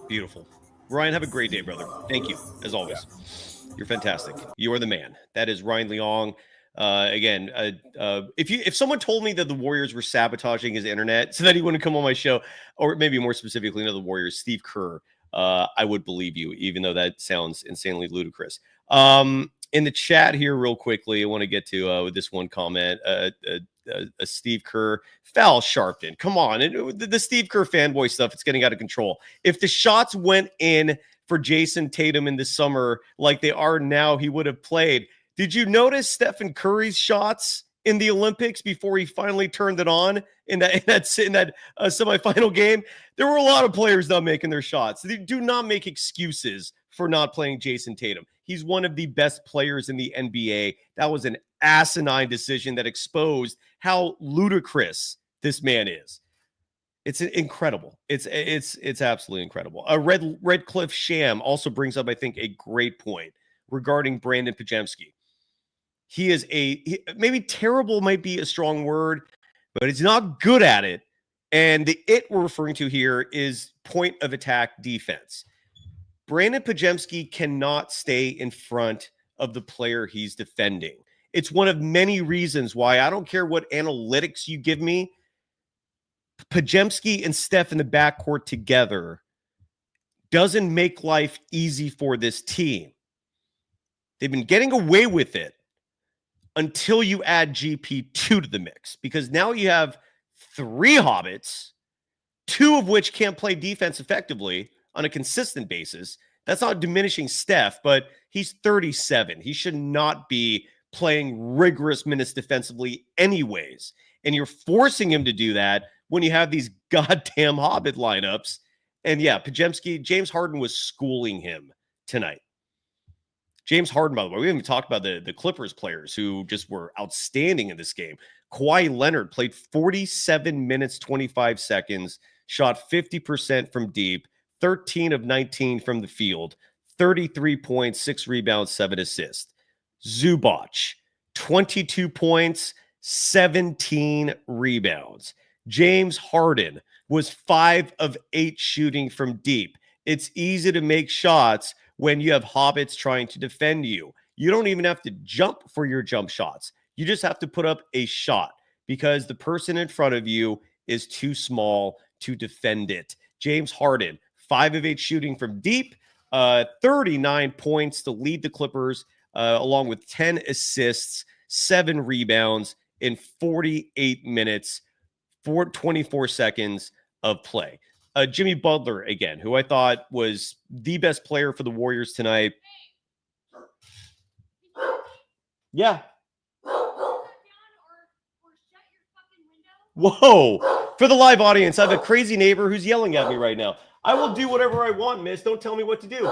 Beautiful. Ryan, have a great day, brother. Thank you, as always. Yeah. You're fantastic. You are the man. That is Ryan Leong. Again, if someone told me that the Warriors were sabotaging his internet so that he wouldn't come on my show, or maybe more specifically, the Warriors, Steve Kerr, I would believe you, even though that sounds insanely ludicrous. In the chat here, real quickly, I want to get to this one comment. A Steve Kerr foul Sharpton. Come on, the Steve Kerr fanboy stuff, it's getting out of control. If the shots went in for Jason Tatum in the summer like they are now, he would have played. Did you notice Stephen Curry's shots in the Olympics before he finally turned it on in that semifinal game? There were a lot of players not making their shots. They do not make excuses for not playing Jason Tatum. He's one of the best players in the NBA. That was an asinine decision that exposed how ludicrous this man is. It's incredible. It's absolutely incredible. Redcliffe Sham also brings up, I think, a great point regarding Brandon Pajemski. He is maybe terrible might be a strong word, but he's not good at it. And the it we're referring to here is point of attack defense. Brandon Pajemski cannot stay in front of the player he's defending. It's one of many reasons why I don't care what analytics you give me. Pajemski and Steph in the backcourt together doesn't make life easy for this team. They've been getting away with it until you add GP2 to the mix, because now you have 3 hobbits, 2 of which can't play defense effectively on a consistent basis. That's not diminishing Steph, but he's 37. He should not be playing rigorous minutes defensively anyways. And you're forcing him to do that when you have these goddamn Hobbit lineups. And yeah, Pajemski, James Harden was schooling him tonight. James Harden, by the way, we haven't talked about the Clippers players who just were outstanding in this game. Kawhi Leonard played 47 minutes, 25 seconds, shot 50% from deep, 13 of 19 from the field, 33 points, 6 rebounds, 7 assists. Zubac, 22 points, 17 rebounds. James Harden was 5 of 8 shooting from deep. It's easy to make shots when you have hobbits trying to defend you. You don't even have to jump for your jump shots. You just have to put up a shot because the person in front of you is too small to defend it. James Harden, 5 of 8 shooting from deep, 39 points to lead the Clippers, along with 10 assists, 7 rebounds in 48 minutes, 24 seconds of play. Jimmy Butler again, who I thought was the best player for the Warriors tonight. Yeah. Whoa. For the live audience, I have a crazy neighbor who's yelling at me right now. I will do whatever I want, miss. Don't tell me what to do.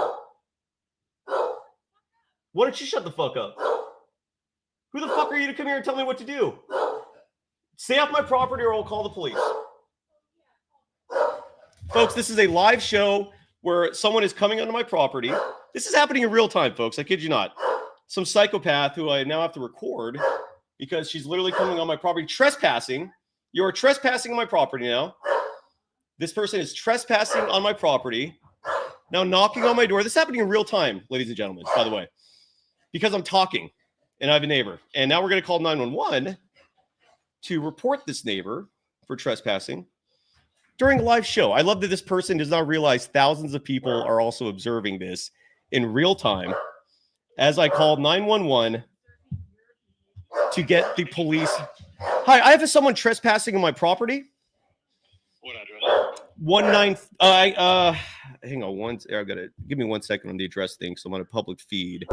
Why don't you shut the fuck up? Who the fuck are you to come here and tell me what to do? Stay off my property or I'll call the police. Folks, this is a live show where someone is coming onto my property. This is happening in real time, folks. I kid you not. Some psychopath who I now have to record because she's literally coming on my property, trespassing. You are trespassing on my property now. This person is trespassing on my property. Now knocking on my door. This is happening in real time, ladies and gentlemen, by the way, because I'm talking and I have a neighbor. And now we're going to call 911 to report this neighbor for trespassing during a live show. I love that this person does not realize thousands of people are also observing this in real time as I call 911 to get the police. Hi, I have someone trespassing on my property. What address? 19 hang on I gotta give me 1 second on the address thing, so I'm on a public feed.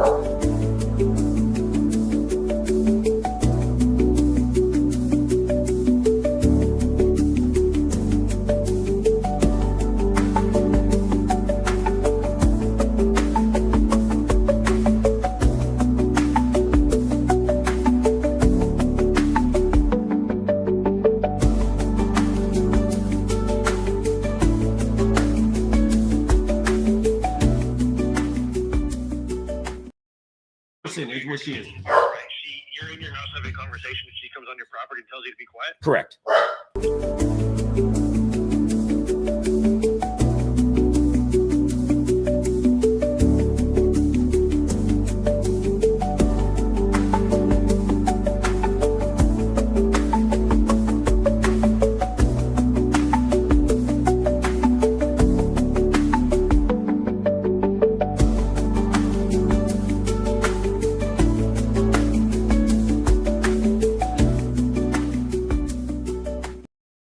Is where she is. Right. You're in your house having a conversation and she comes on your property and tells you to be quiet? Correct.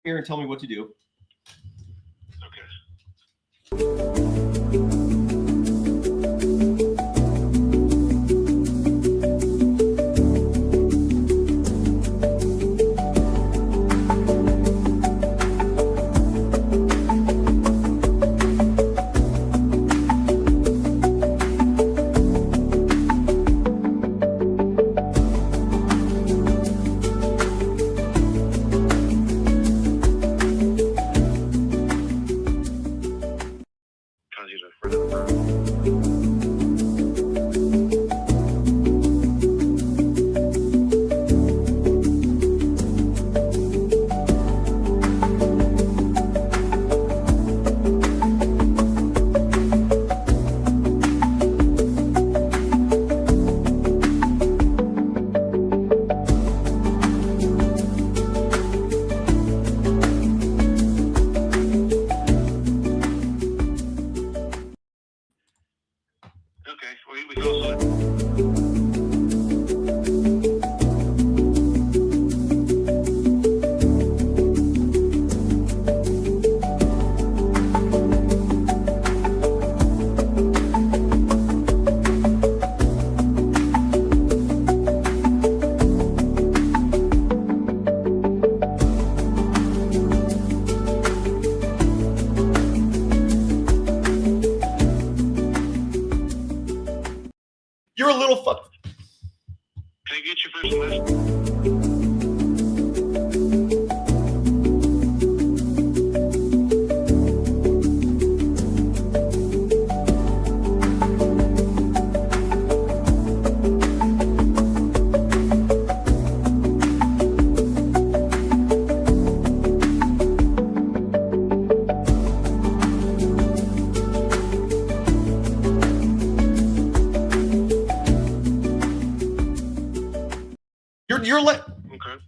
Here and tell me what to do. Okay. Okay. Well, we can also. You're a little fuck. Can I get your first and last? You're like. Okay.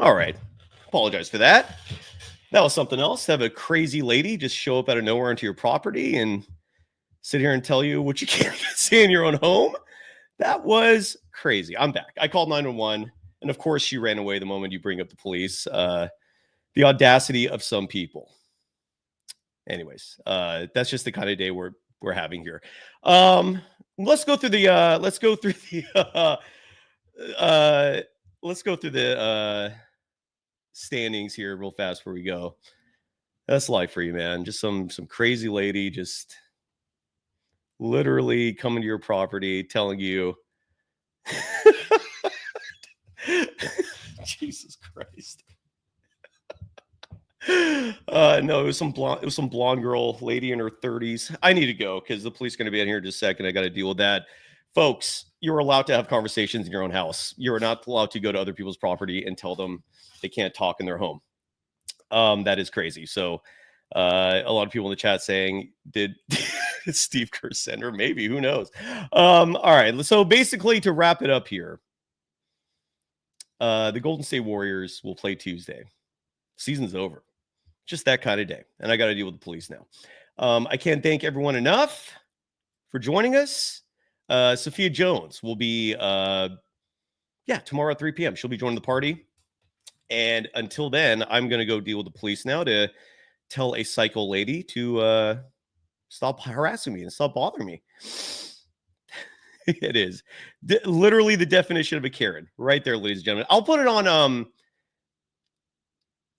All right. Apologize for that. That was something else. To have a crazy lady just show up out of nowhere into your property and sit here and tell you what you can't say in your own home. That was crazy. I'm back. I called 911, and of course she ran away the moment you bring up the police. The audacity of some people. Anyways, that's just the kind of day we're having here. Let's go through the standings here real fast before we go. That's life for you, man. Just some crazy lady just literally coming to your property telling you Jesus Christ. No, it was some blonde girl, lady in her 30s. I need to go because the police are going to be in here in just a second. I got to deal with that. Folks, you're allowed to have conversations in your own house. You're not allowed to go to other people's property and tell them they can't talk in their home. That is crazy. So a lot of people in the chat saying, did Steve Kerr send her? Maybe, who knows? All right. So basically, to wrap it up here, the Golden State Warriors will play Tuesday. Season's over. Just that kind of day. And I got to deal with the police now. I can't thank everyone enough for joining us. Sophia Jones will be, tomorrow at 3 p.m. She'll be joining the party. And until then, I'm going to go deal with the police now to tell a psycho lady to stop harassing me and stop bothering me. It is literally the definition of a Karen right there, ladies and gentlemen. I'll put it on,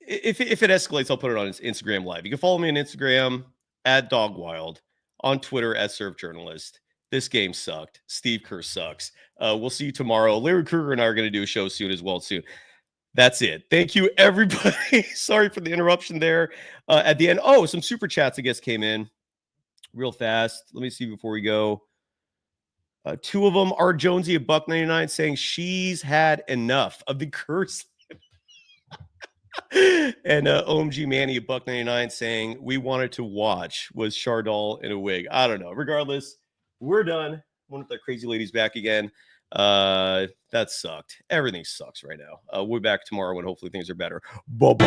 if it escalates, I'll put it on Instagram Live. You can follow me on Instagram at Dogwild, on Twitter at Surf Journalist. This game sucked. Steve Kerr sucks. We'll see you tomorrow. Larry Kruger and I are going to do a show soon as well. That's it. Thank you, everybody. Sorry for the interruption there at the end. Oh, some super chats, I guess, came in real fast. Let me see before we go. Two of them are Jonesy at $1.99 saying she's had enough of the curse. And OMG Manny at $1.99 saying we wanted to watch was Chardol in a wig. I don't know. Regardless, we're done. One of the crazy ladies back again. That sucked. Everything sucks right now. We'll be back tomorrow when hopefully things are better. Bye-bye.